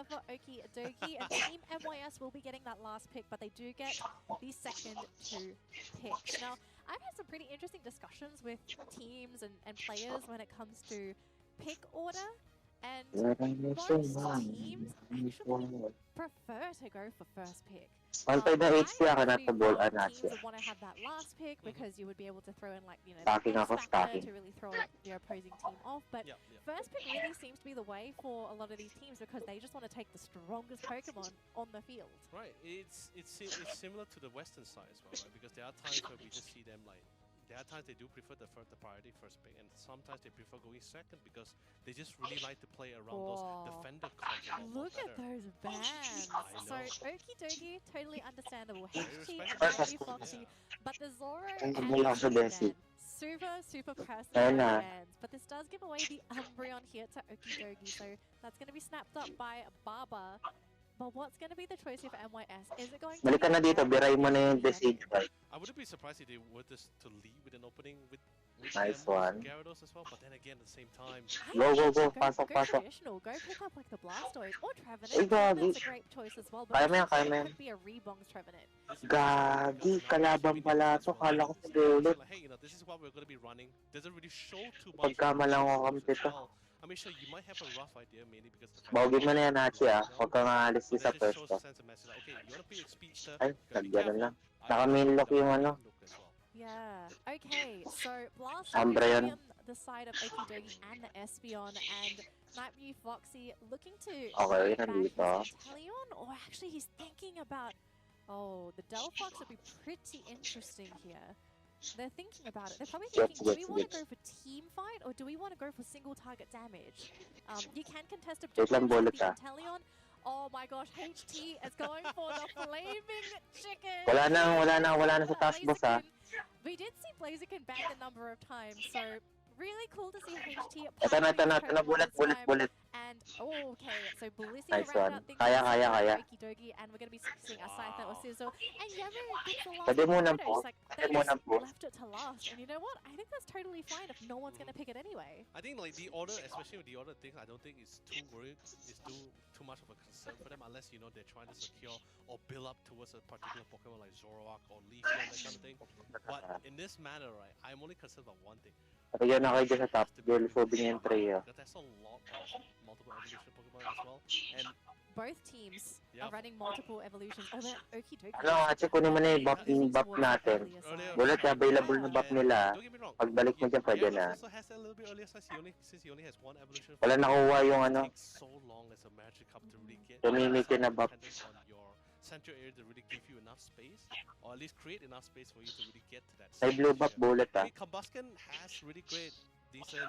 here for Okidogi, and Team MYS will be getting that last pick, but they do get the second 2 picks. Now, I've had some pretty interesting discussions with teams and players when it comes to pick order, and most teams actually prefer to go for first pick. I agree teams would want to have that last pick because you would be able to throw in, like, you know, the X factor to really throw your opposing team off. But first pick really seems to be the way for a lot of these teams because they just want to take the strongest Pokemon on the field. Right. It's similar to the Western side as well, right? Because there are times where we just see them like. There are times they do prefer the priority first pick, and sometimes they prefer going second because they just really like to play around those defender cards. Look at those bans! So Okidogi, totally understandable. HT and Foxy, but the Zoro and ban. Super personal bans. But this does give away the Umbreon here to Okidogi, so that's going to be snapped up by Baba. But what's going to be the choice here for MYS? Is it going to Balik ka na dito, biray mo na yung Desage Bike. I wouldn't be surprised if they were to lead with an opening with nice one. Gyarados as well, but then again at the same time... Go, pasok. Traditional. Go pick up like the Blastoise or Trevenant. That's a great choice as well, but it could be a Rebong's Trevenant. Gagi, kalaban pala to. Kala ko sa dulit. Hey, you know, this is what we're going to be running. Doesn't really show too much. Pagkamalang ako kami dito. I mean, sure, you might have a rough idea, mainly because the Bawagin mo na yan, Hachi, ah. Huwag kang aalis sa first ko. Okay, you wanna play a speedster? Ay, nagganon lang. Naka-mainlock yung ano. Yeah, okay, so Blast on the side of Okidogi and the Espeon, and Nightmare Foxy looking to back his Inteleon, or actually he's thinking about, oh, the Delphox would be pretty interesting here. They're thinking about it. They're probably thinking, do we want to go for team fight or do we want to go for single target damage? You can contest objectives with the Inteleon. Oh my gosh, HT is going for the flaming chicken. Wala na sa task boss, ha. We did see Blaziken back a number of times, so really cool to see HT. Ito na, bullet. And, oh, okay, so Blissey around out things Okidogi, and we're going to be seeing a Scyther or Sizzle. And Yamu gets the last photos, like, they just left it to last. And you know what? I think that's totally fine if no one's going to pick it anyway. I think, like, the order, especially with the order things, I don't think it's too worried, it's too much of a concern for them, unless, you know, they're trying to secure or build up towards a particular Pokemon like Zoroark or Leaf, that kind of thing. But in this manner, right, I'm only concerned about one thing. Again, na kayo dyan sa top, girl, phobing yung tray, ah. There's a lot of multiple evolution Pokemon as well, and both teams are running multiple evolutions. Oh, they're Okidogi. Ano, kasi kunin mo na yung buff natin. Bullet, available na buff nila. Pagbalik mo dyan, pwede na. Since he only has one evolution, wala nakuha yung ano. It takes so long as a Magic Cup to really get na buff. on your central area to really give you enough space, or at least create enough space for you to really get to that. Ay, blue buff bullet, ah. Combusken has really great, decent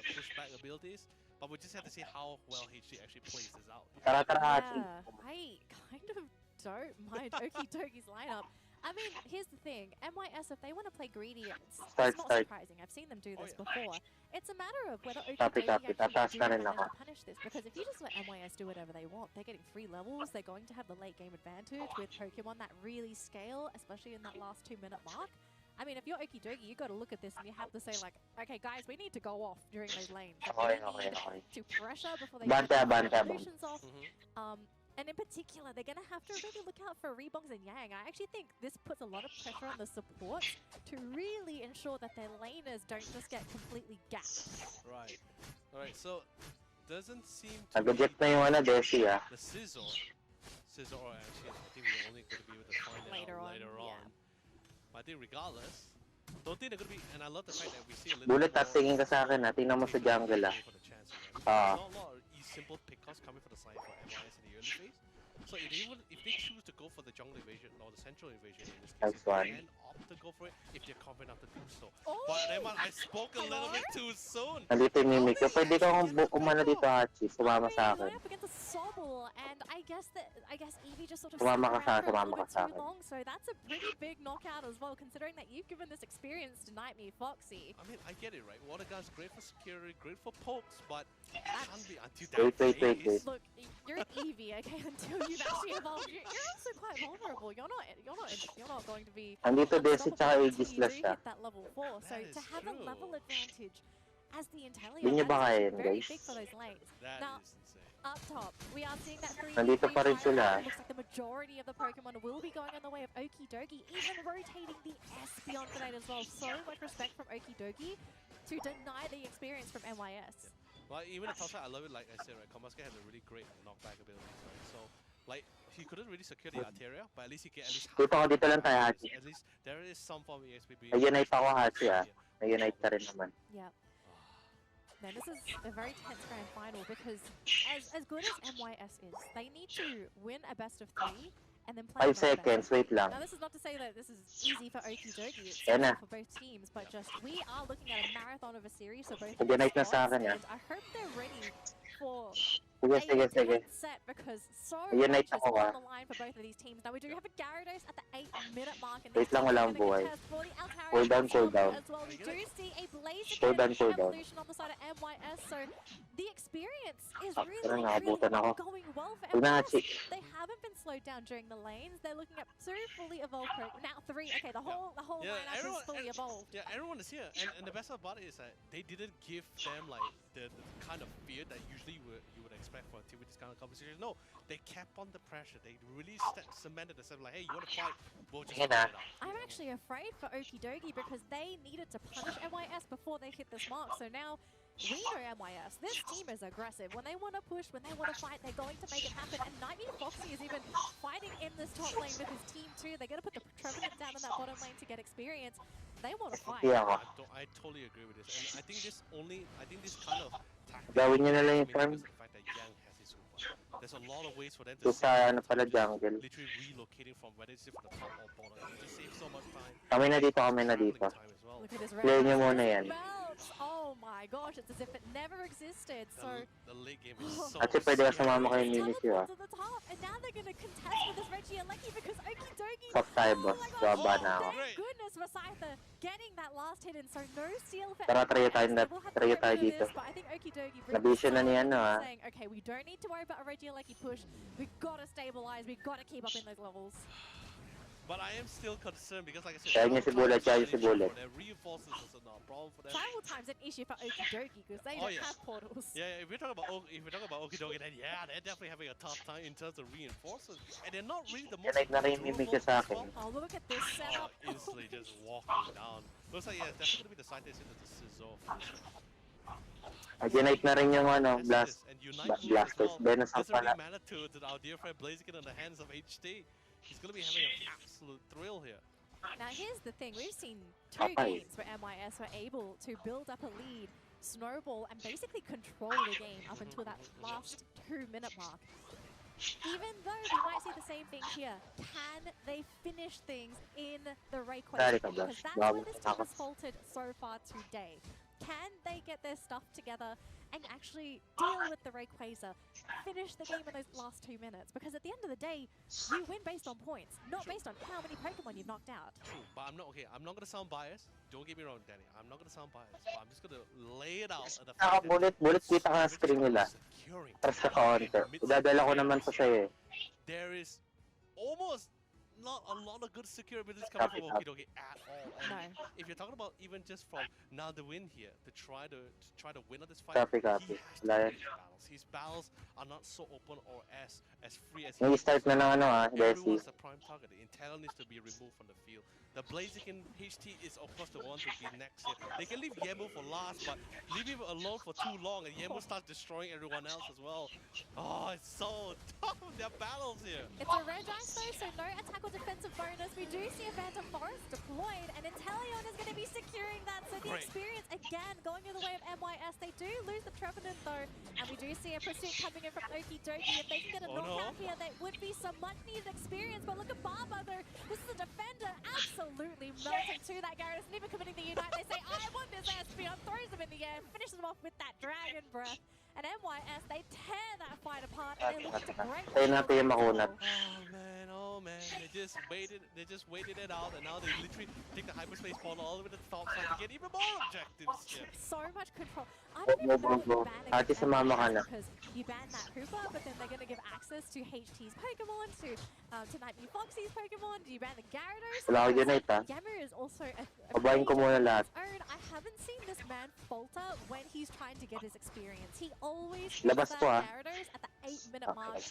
pushback abilities, but we just have to see how well HG actually plays this out. Yeah, I kind of don't mind Okidogi's lineup. I mean, here's the thing, MYS, if they want to play greedy, it's not surprising. I've seen them do this before. It's a matter of whether Okidogi actually do to punish this, because if you just let MYS do whatever they want, they're getting 3 levels, they're going to have the late game advantage with Pokemon that really scale, especially in that last 2-minute mark. I mean, if you're Okidogi, you got to look at this and you have to say, like, okay, guys, we need to go off during those lanes. Like, we need to pressure before they get the evolutions off. And in particular, they're going to have to really look out for Rebongs and Yang. I actually think this puts a lot of pressure on the supports to really ensure that their laners don't just get completely gapped. Right. Alright, so doesn't seem to be the Sizzle, or actually, I think we're only going to be able to find it later on. But I think regardless, don't think they're going to be, and I love the fact that we see a little bullet, tingin ka sa akin, tingnan mo sa jungle, ah. Not a lot of simple pickups coming for the side for MYS in the early phase. So if they choose to go for the jungle invasion or the central invasion in this case, they can opt to go for it if they're confident enough to do so. But Emma, I spoke a little bit too soon. Nandito yung Mimik. Pwede ka kumano dito, Hachi. Sumama sa akin. Up against a Sobble, and I guess Eevee just sort of stuck around for a little bit too long, so that's a pretty big knockout as well, considering that you've given this experience to Nightmare Foxy. I mean, I get it, right? Water Gun's great for security, great for pokes, but it can't be until that phase. Look, you're an Eevee, okay? Until you've actually evolved, you're also quite vulnerable. You're not going to be Andito Desi tsaka Aegis Slash siya. Hit that level 4. So to have a level advantage as the Intellion. Hindi niyo ba That is kaya actually yun, very guys? big for those lanes. That Now, is insane. up top, we are seeing that 3 Nandito pa rin sila. Looks like the majority of the Pokemon will be going on the way of Okidogi, even rotating the Espeon grenade as well. So much respect from Okidogi to deny the experience from MYS. Well, even the top side, I love it. Like I said, right, Komaska has a really great knockback ability, right? So, like, he couldn't really secure the Arteria, but at least he can at least. Dito lang tayo, Hachi. At least there is some form of EXP being. Nag-unite ako, Hachi, Nag-unite ka rin naman. Yep. Now this is a very tense grand final because as good as MYS is, they need to win a best of 3 and then play 5 seconds, wait lang. Now this is not to say that this is easy for Okidogi, it's Yan na. for both teams, but just we are looking at a marathon of a series, so both Nag-unite na sa squads, akin, and I hope they're ready for Sige. a set because so Nag-unite much is ako, on the line for both of these teams. Now we do have a Gyarados at the 8-minute mark, and Wait lang, wala akong buhay. Cool down. as well. We do see a Cool down. evolution on the side of MYS, so the experience is really nakabutan ako. going well for Huwag na, MYS. Hachi. They haven't been slowed down during the lanes. They're looking at 2 fully evolved now 3. Okay, the whole lineup is fully evolved. Yeah, everyone is here, and the best about it is that they didn't give them like the kind of fear that usually you would expect for a team with this kind of competition. No, they kept on the pressure. They really cemented themselves like, hey, you want to fight? We'll just fight it out. I'm actually afraid for Okidogi because they needed to punish MYS before they hit this mark. So now we know MYS. This team is aggressive. When they want to push, when they want to fight, they're going to make it happen. And Nightmare Foxy is even fighting in this top lane with his team too. They're going to put the Trevenant down in that bottom lane to get experience. They want to fight. Yeah. I totally agree with this. And I think this kind of tactic Gawin niyo na lang yung because farm. of the fact that Yang has his super. There's a lot of ways for them to Sa ano pala, jungle. literally relocating from whether it's from the top or bottom. It just saves so much time. Kami na dito. Traveling time as well. Look at this Play niyo muna yan. bounce. Oh my gosh, it's as if it never existed. So The late game is so Hachi, pwede ka sumama kay teleport Mimikyu, to the top, and now they're going to contest with this Regieleki because Okidogi. Top tayo, boss. my gosh, Baba na ako. thank goodness for Scyther getting that last hit in, so no steal for Tara, try tayo MYS. na- We'll have to try get tayo rid of dito. this, but I think Okidogi Nabision na niya, no, saying, okay, we don't need to worry about a Regieleki push. We've got to stabilize. We've got to keep up in those levels. But I am still concerned because, like I said, Kaya niya si Bullet, kaya niya si Bullet. their reinforcements is a problem for them. Travel time's an issue for Okidogi because they don't have portals. Yeah, if we're talking about Okidogi, then yeah, they're definitely having a tough time in terms of reinforcements, and they're not really the most. Unite na rin yung Mimikyu sa akin. Oh, look at this setup. Instantly just walking down. Looks like yeah, it's definitely gonna be the side that's into the scissor. Nag-unite na rin yung ano, Blast. And Unite Blasters. Venus ang That's a pala. big matter to our dear friend Blaziken in the hands of HT. He's gonna be having an absolute thrill here. Now here's the thing, we've seen 2 games where MYS were able to build up a lead, snowball, and basically control the game up until that last 2-minute mark. Even though we might see the same thing here, can they finish things in the Rayquaza? Because that's where this team has faltered so far today. Can they get their stuff together and actually deal with the Rayquaza, finish the game in those last 2 minutes? Because at the end of the day, you win based on points, not based on how many Pokemon you've knocked out. True, but I'm not gonna sound biased. Don't get me wrong, Danny. I'm not gonna sound biased, but I'm just gonna lay it out at the fact that Bullet kita ka sa screen nila. securing Tapos sa counter. Idadala ko naman po sa'yo eh. there is almost not a lot of good secure abilities coming from Okidogi at all. And if you're talking about even just from now the win here to try to win on this fight, Copy. he has to Liar. win his battles. His battles are not so open or as free as May start na ng ano Desi. everyone's a prime target. The Intel needs to be removed from the field. The Blaziken HT is of course the one to be next here. They can leave Yemu for last, but leave him alone for too long and Yemu starts destroying everyone else as well. Oh, it's so tough, their battles here. It's a red ice though, so no attack or defensive bonus. We do see a Phantom Forest deployed, and Inteleon is going to be securing that. So the experience again going in the way of MYS. They do lose the Trevenant though, and we do see a pursuit coming in from Okidogi. If they can get a knockout here, there would be some much needed experience. But look at Barba though. This is a defender absolutely melting to that Gyarados, and even committing the Unite. They say, I want this Espeon, throws him in the air, finishes him off with that Dragon Breath. And MYS, they tear that fight apart, and they look to break. Tayo natin yung makunat. Oh man, just waited. They just waited it out, and now they literally take the hyperspace portal all the way to the top side to get even more objectives. Yeah. So much control. I don't even know what banning Ate, sumama ka na. because you ban that Hooper, but then they're going to give access to HT's Pokemon, to Nightmare Foxy's Pokemon. Do you ban the Gyarados? Wala ako unite ha. Yamu is also a Pabayin ko muna lahat. I haven't seen this man falter when he's trying to get his experience. He always Labas hits ko, that ah. Gyarados at the 8-minute mark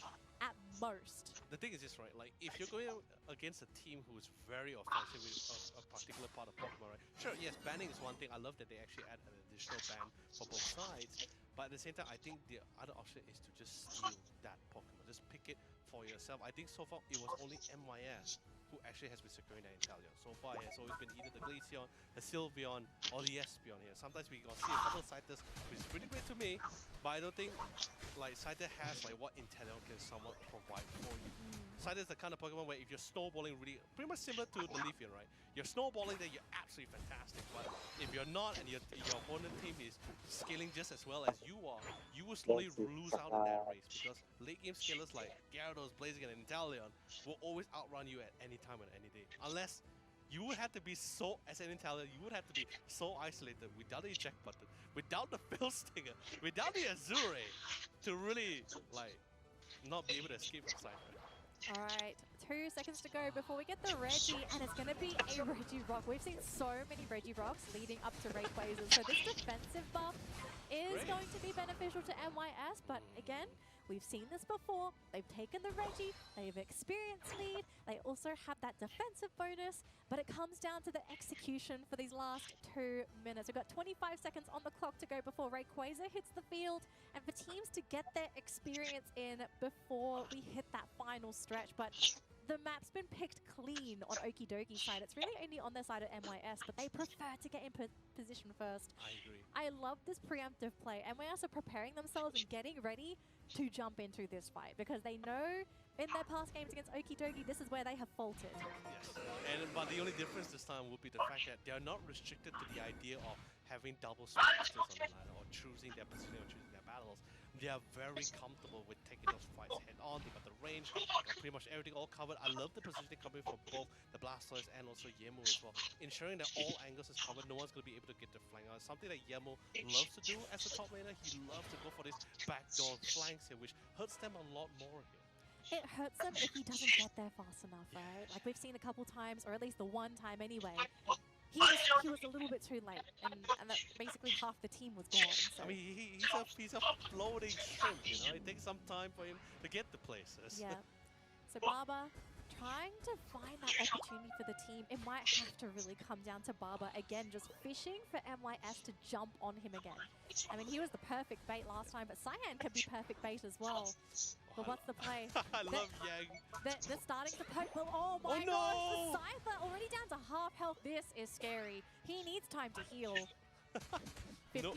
at most. The thing is this, right? Like, if you're going against a team who is very offensive with a particular part of Pokemon, right? Sure, yes, banning is one thing. I love that they actually add an additional ban for both sides. But at the same time, I think the other option is to just steal that Pokemon. Just pick it for yourself. I think so far it was only MYS who actually has been securing that intelligence. So far, it has always been either the Glaceon, the Sylveon, or the Espeon here. Sometimes we can see a couple of Scythers, which is pretty great to me, but I don't think like Scyther has like what Intellion can somewhat provide for you. Scyther is the kind of Pokemon where if you're snowballing really, pretty much similar to the Leafeon, right? You're snowballing there, you're absolutely fantastic, but if you're not and your opponent team is scaling just as well as you are, you will slowly lose out in that race because late game scalers like Gyarados, Blaziken, and Intellion will always outrun you at any time and any day. Unless you would have to be so, as an Intellion, you would have to be so isolated without the eject button, without the Fill Stinger, without the Azure to really, like, not be able to escape from Cypher. Alright, 2 seconds to go before we get the Reggie, and it's going to be a Regirock. We've seen so many Regirocks leading up to Rayquazas, so this defensive buff is going to be beneficial to MYS, but again, we've seen this before. They've taken the Reggie, they've experienced lead, they also have that defensive bonus, but it comes down to the execution for these last 2 minutes. We've got 25 seconds on the clock to go before Rayquaza hits the field, and for teams to get their experience in before we hit that final stretch. But the map's been picked clean on Okidogi's side. It's really only on their side at MYS, but they prefer to get in position first. I agree. I love this preemptive play, and MYS are preparing themselves and getting ready to jump into this fight because they know in their past games against Okidogi, this is where they have faltered. Yes, but the only difference this time would be the fact that they are not restricted to the idea of having double specters on the ladder or choosing their position or choosing their battles. They are very comfortable with taking those fights head on. They got the range, they got pretty much everything all covered. I love the positioning coming from both the Blastoise and also Yemu as well. Ensuring that all angles is covered, no one's going to be able to get the flank out. Something that Yemu loves to do as a top laner. He loves to go for these backdoor flanks here, which hurts them a lot more here. It hurts them if he doesn't get there fast enough, right? Like we've seen a couple times, or at least the one time anyway. He was a little bit too late, and that basically half the team was gone. So. I mean, he's a floating shrimp, you know? It takes some time for him to get to places. Yeah. So Barber trying to find that opportunity for the team. It might have to really come down to Barber again, just fishing for MYS to jump on him again. I mean, he was the perfect bait last time, but Cyan could be perfect bait as well. But what's the play? I love Yang. They're starting to poke. Well, oh my gosh, the Cypher already down to half health. This is scary. He needs time to heal. 55.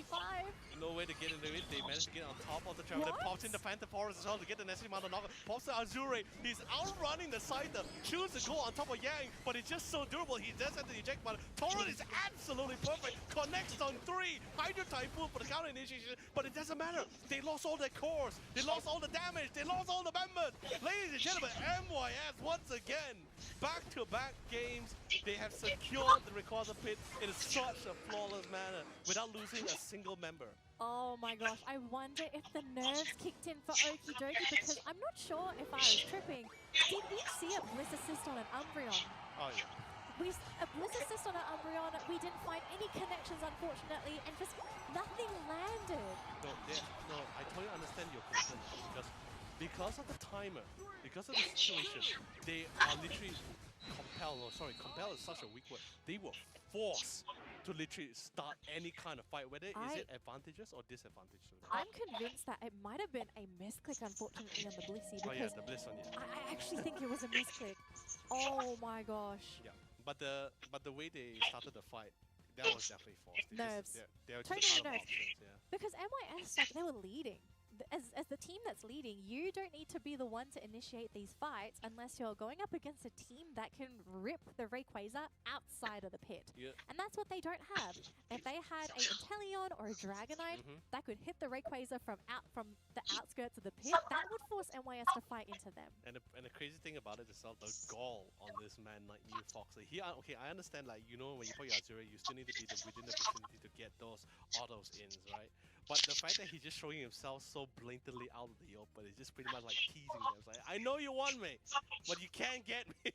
No way to get into it. They managed to get on top of the trap. Then pops in the Phantom Forest as well to get the necessary amount of knock. Pops the Azure. He's outrunning the Scyther. Chooses to go on top of Yang, but it's just so durable. He does have the eject button. Torrent is absolutely perfect. Connects on 3. Hydro Typhoon for the counter initiation, but it doesn't matter. They lost all their cores. They lost all the damage. They lost all the members. Ladies and gentlemen, MYS once again, back-to-back games. They have secured the Rayquaza pit in such a flawless manner without losing a single member. Oh my gosh, I wonder if the nerves kicked in for Okidogi because I'm not sure if I was tripping. Did we see a Bliss Assist on an Umbreon? Oh yeah. A Bliss Assist on an Umbreon, we didn't find any connections unfortunately, and just nothing landed. No, I totally understand your concern because of the timer, because of the situation, they are literally compelled is such a weak word. They were forced to literally start any kind of fight, whether is it advantageous or disadvantageous. I'm convinced that it might have been a misclick, unfortunately, on the Blissey. Oh yeah, the Bliss on it. I actually think it was a misclick. Oh my gosh. Yeah, but the way they started the fight, that was definitely forced. Nerves. They're Totally just out of nerves. options, yeah. Because MYS, like, they were leading. As the team that's MYS leading, you don't need to be the one to initiate these fights unless you're going up against a team that can rip the Rayquaza outside of the pit. Yeah. And that's what they don't have. If they had a Inteleon or a Dragonite that could hit the Rayquaza from the outskirts of the pit, that would force MYS to fight into them. And the crazy thing about it is the gall on this man like New Foxy. Okay, I understand, like, you know, when you play Azure, you still need to be within the vicinity to get those autos in, right? But the fact that he's just showing himself so blatantly out of the open is just pretty much like teasing them. It's like, I know you want me, but you can't get me.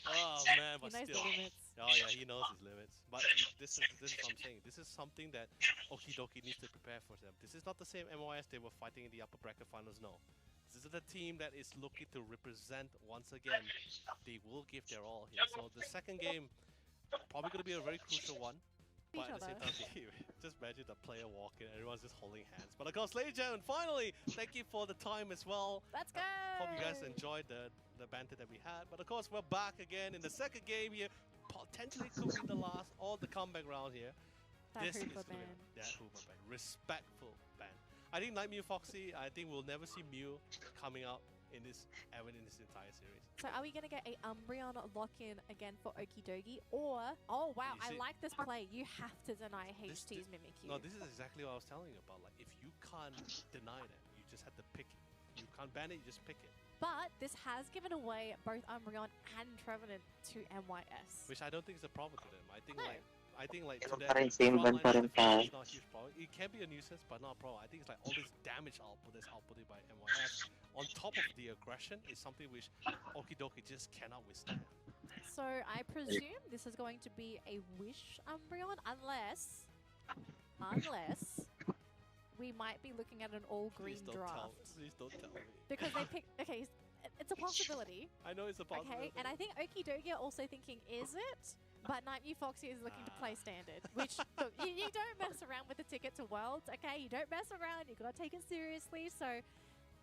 Oh man, but he knows still. the limits. Oh yeah, he knows his limits. But this is what I'm saying. This is something that Okidogi needs to prepare for them. This is not the same MYS they were fighting in the upper bracket finals. No, this is the team that is looking to represent once again. They will give their all here. So the second game probably going to be a very crucial one. But at the same time, just imagine the player walking, everyone's just holding hands. But of course, ladies and gentlemen, finally, thank you for the time as well. Let's go! Hope you guys enjoyed the banter that we had. But of course, we're back again in the second game here. Potentially could be the last or the comeback round here. That this is Hooper ban. That Hooper ban. Respectful ban. I think Night Mew Foxy, I think we'll never see Mew coming out in this entire series. So are we going to get a Umbreon lock-in again for Okidogi? Or, oh wow, I like this play. You have to deny HT's Mimikyu. No, this is exactly what I was telling you about. Like, if you can't deny it, you just have to pick it. You can't ban it, you just pick it. But this has given away both Umbreon and Trevenant to MYS. Which I don't think is a problem to them. I think like Ganun to pa them, rin, same ban pa rin tayo. it's not a huge problem. It can be a nuisance, but not a problem. I think it's like all this damage output that's outputted by MYS on top of the aggression is something which Okidogi just cannot withstand. So I presume this is going to be a Wish Umbreon unless we might be looking at an all-green draft. Please don't tell me. Because they picked, okay, it's a possibility. I know it's a possibility. Okay, and I think Okidogi are also thinking, is it? But Night Mew Foxy is looking to play standard, which, look, you don't mess around with the ticket to Worlds, okay? You don't mess around, you gotta take it seriously, so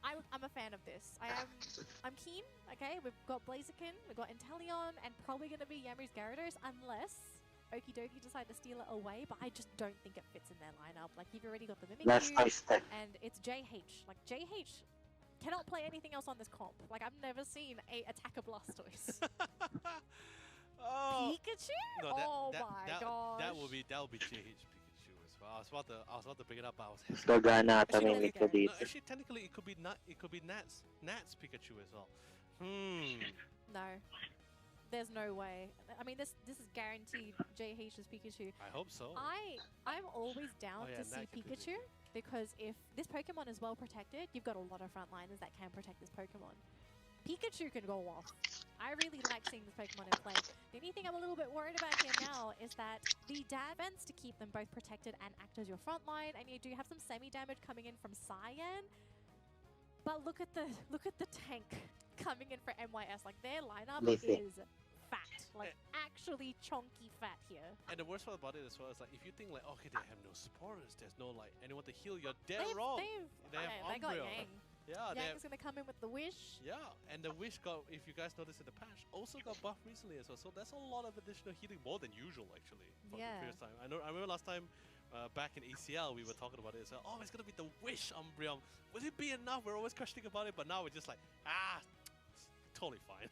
I'm a fan of this. I'm keen, okay? We've got Blaziken, we've got Inteleon, and probably gonna be Yammy's Gyarados, unless Okidogi decide to steal it away, but I just don't think it fits in their lineup. Like, you've already got the Mimikyu, and it's JH. Like, JH cannot play anything else on this comp. Like, I've never seen a Attacker Blastoise. Oh, Pikachu? No, oh my gosh. That will be JH Pikachu as well. I was about to bring it up, but I was hesitant. Gagana ata Actually, may no, dito. Actually, technically, it could be Nats Pikachu as well. No. There's no way. I mean, this is guaranteed JH's Pikachu. I hope so. I'm always down to see Nat can be Pikachu, because if this Pokemon is well protected, you've got a lot of frontliners that can protect this Pokemon. Pikachu can go off. I really like seeing this Pokemon in play. The only thing I'm a little bit worried about here now is that the defense to keep them both protected and act as your front line, and you do have some semi-damage coming in from Cyan. But look at the tank coming in for MYS. Like, their lineup is fat. Like, actually chunky fat here. And the worst part about it as well is, like, if you think like, okay, they have no supporters, there's no like anyone to heal, you're dead wrong. They got Yang. Yeah, Yang's gonna come in with the Wish. Yeah, and the Wish got, if you guys noticed in the patch, also got buffed recently as well. So that's a lot of additional healing, more than usual actually. From the previous time. I remember last time back in ACL we were talking about it. So, oh, it's gonna be the Wish Umbreon. Will it be enough? We're always questioning about it, but now we're just like, totally fine.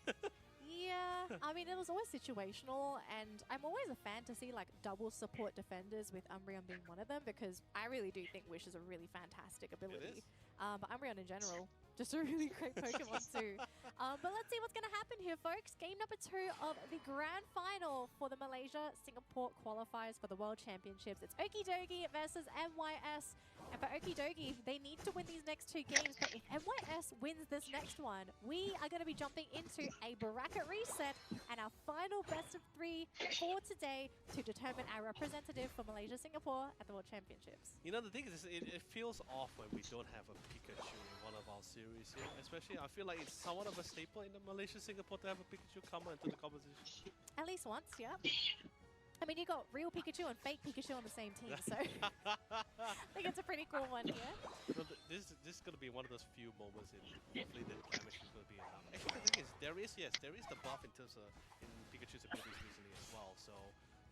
Yeah, I mean, it was always situational, and I'm always a fan to see like double support defenders, with Umbreon being one of them, because I really do think Wish is a really fantastic ability. But Umbreon in general, just a really great Pokemon too. But let's see what's going to happen here, folks. Game number 2 of the grand final for the Malaysia-Singapore qualifiers for the World Championships. It's Okidogi versus MYS. And for Okidogi, they need to win these next 2 games. But if MYS wins this next one, we are going to be jumping into a bracket reset and our final best of 3 for today to determine our representative for Malaysia-Singapore at the World Championships. You know, the thing is, it feels off when we don't have a Pikachu in one of our series here. Especially, I feel like it's somewhat of a staple in the Malaysia-Singapore to have a Pikachu come into the competition. At least once, yeah. I mean, you got real Pikachu and fake Pikachu on the same team, so I think it's a pretty cool one here. No, this is going to be one of those few moments in hopefully the damage is going to be enough. Actually, the thing is, there is the buff in terms of in Pikachu's abilities recently as well. So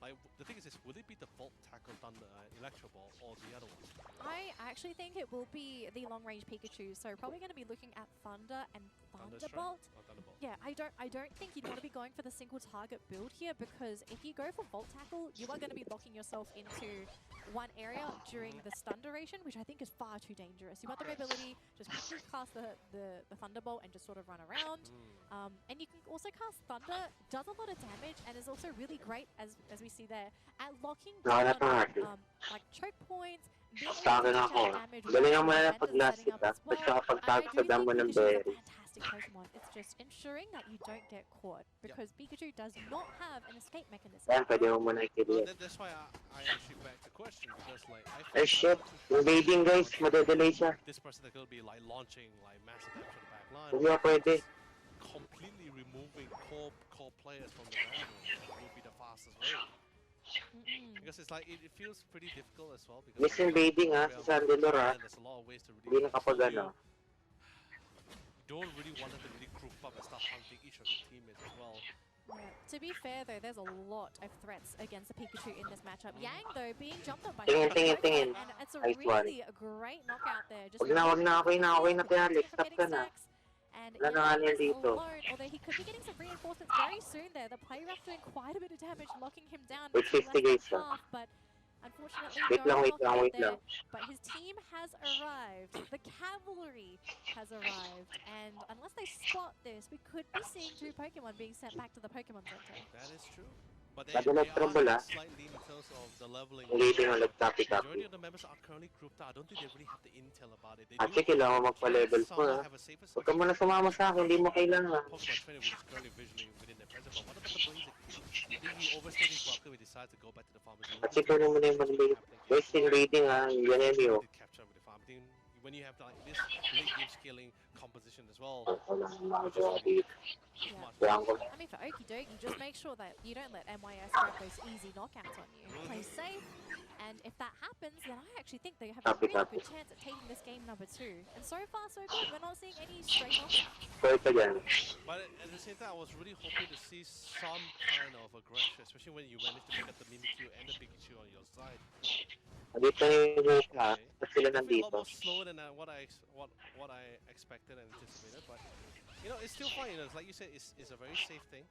Like, the thing is, will it be the Volt Tackle Thunder Electro Ball or the other one? I actually think it will be the long-range Pikachu, so probably going to be looking at Thunder and Thunderbolt. Thunderbolt. Yeah, I don't think you'd want to be going for the single target build here, because if you go for Volt Tackle, you are going to be locking yourself into one area during the stun duration, which I think is far too dangerous. You want the mobility, just quickly cast the Thunderbolt and just sort of run around. And you can also cast Thunder, does a lot of damage, and is also really great, as we see there, at locking down like choke points, Sakin ako. Galingan mo na pag-last hit ha. Basta kapag tagtagan mo ng berry. Pokemon. It's just ensuring that you don't get caught, because Pikachu does not have an escape mechanism. Yan, pwede mo muna i-kill. That's why I actually back the question, because like Ay shit, invading guys, madedelay siya. This person that could be like launching like massive damage to the back line. Hindi pwede. Completely removing core players from the backline would be the fastest way. Because it's like it feels pretty difficult as well. Because Misinvading ha, sa Sandelor ha. there's a lot of ways to Hindi really nakapagano. don't really want them to really group up and start hunting each of the teammates as well. Yeah. To be fair though, there's a lot of threats against the Pikachu in this matchup. Yang though being jumped on by Tingin. and it's a Nice really great knockout there. Just Wag na, okay na Alex, stop ka na. And Wala na nga dito. alone, although he could be getting some reinforcements very soon there. The player ref doing quite a bit of damage, locking him down. Wait, 50 guys half, but unfortunately, Wait no lang. knockout there. But his team has arrived. The cavalry has arrived. And unless they spot this, we could be seeing 2 Pokemon being sent back to the Pokemon Center. That is true. But they Sabi are nag-trouble slightly in terms of the leveling. Leading ulit copy. Majority of the members are currently grouped out. I don't think they really have the intel about it. They Kasi kailangan magpa-level ko ha. Huwag ka muna sumama sa akin, hindi mo kailangan. Pokemon trainer which is currently visually within their presence. But what about the Blaziken? I think he overstayed his welcome. We decided to go back to the farm. Kasi kung muna yung mag-lead. Guys, invading ha, yan yun. Capture with the farm. I think when you have like this late game scaling composition as well. Yeah. I mean, for Okidogi, just make sure that you don't let MYS grab those easy knockouts on you. Play safe, and if that happens, then I actually think they have a really good chance at taking this game number 2. And so far, so good. We're not seeing any straight knockouts. But at the same time, I was really hoping to see some kind of aggression, especially when you manage to pick up the Mimikyu and the Pikachu on your side. Dito yung hope ha, at sila A lot nandito. more slower than what I expected and anticipated, but you know, it's still fine. You know, like you said, it's a very safe thing.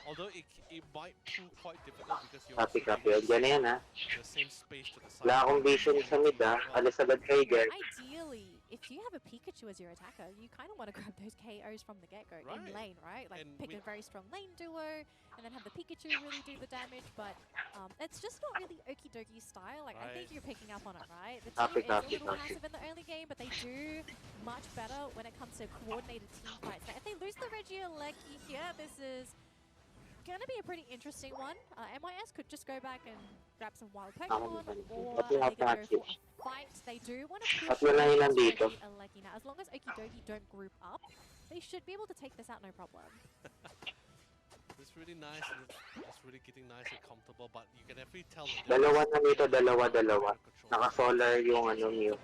Although it might prove quite difficult because you're Copy. Diyan na yan ha. the same space to the side. Wala akong vision sa mid ha. Alis agad kayo dyan. Ideally, if you have a Pikachu as your attacker, you kind of want to grab those KOs from the get-go in lane, right? Like pick a very strong lane duo, and then have the Pikachu really do the damage. But it's just not really Okidogi style. Like I think you're picking up on it, right? The team is a little passive in the early game, but they do much better when it comes to coordinated team fights. Now, if they lose the Regieleki here, this is going to be a pretty interesting one. MYS could just go back and grab some wild Pokemon, or they can go for a fight. They do want to push Regieleki. Now, as long as Okidogi don't group up, they should be able to take this out no problem. It's really nice. It's really getting nice and comfortable, but you can definitely tell. Dalawa na dito, dalawa. Naka-solar yung ano Mew.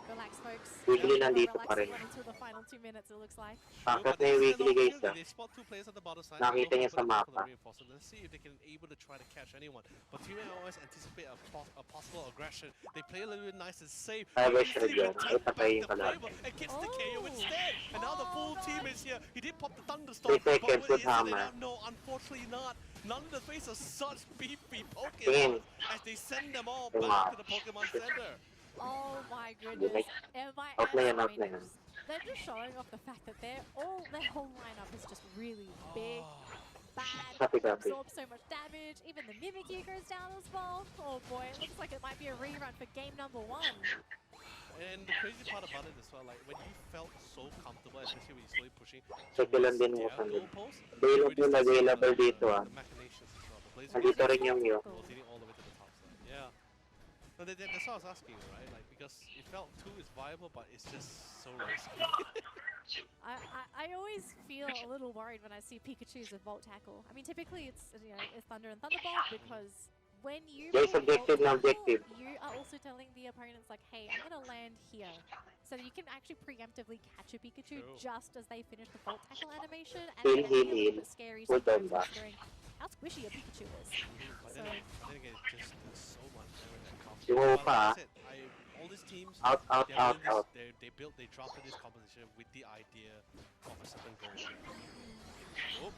Relax, folks. Weekly nandito pa rin. Until the final 2 minutes, it looks like. Pakit na yung weekly guys ha. They spot 2 players at the bottom side. Nakita niya sa mapa. Let's see if they can able to try to catch anyone. But Team always anticipate a possible aggression. They play a little bit nice and safe. Ay, wish na dyan. Ay, patayin ka lang. And gets the KO instead. And now the full team is here. He did pop the thunderstorm. 3 seconds with hammer. No, unfortunately not. None of the face of such beefy Pokemon as they send them all back to the Pokemon Center. Oh my goodness. Out na yan. They're just showing off the fact that their whole lineup is just really big, bad, absorbs so much damage. Even the Mimikyu goes down as well. Oh boy, it looks like it might be a rerun for game number 1. And the crazy part about it as well, like when you felt so comfortable, especially when you're slowly pushing goalposts, available dito ah. Nandito rin yung Mew. Yeah. No, that's what I was asking, right? Like because it felt 2 is viable, but it's just so risky. I always feel a little worried when I see Pikachu's with Volt Tackle. I mean, typically it's it's Thunder and Thunderbolt because when you objective. You are also telling the opponents like, hey, I'm gonna land here, so that you can actually preemptively catch a Pikachu just as they finish the Volt Tackle animation, and it's a little bit scary sometimes considering how squishy a Pikachu is. But So, then again, it just does so much damage that comes. Yung But pa. like I said, all these teams, Out. they drafted this composition with the idea of a certain goal. Oh,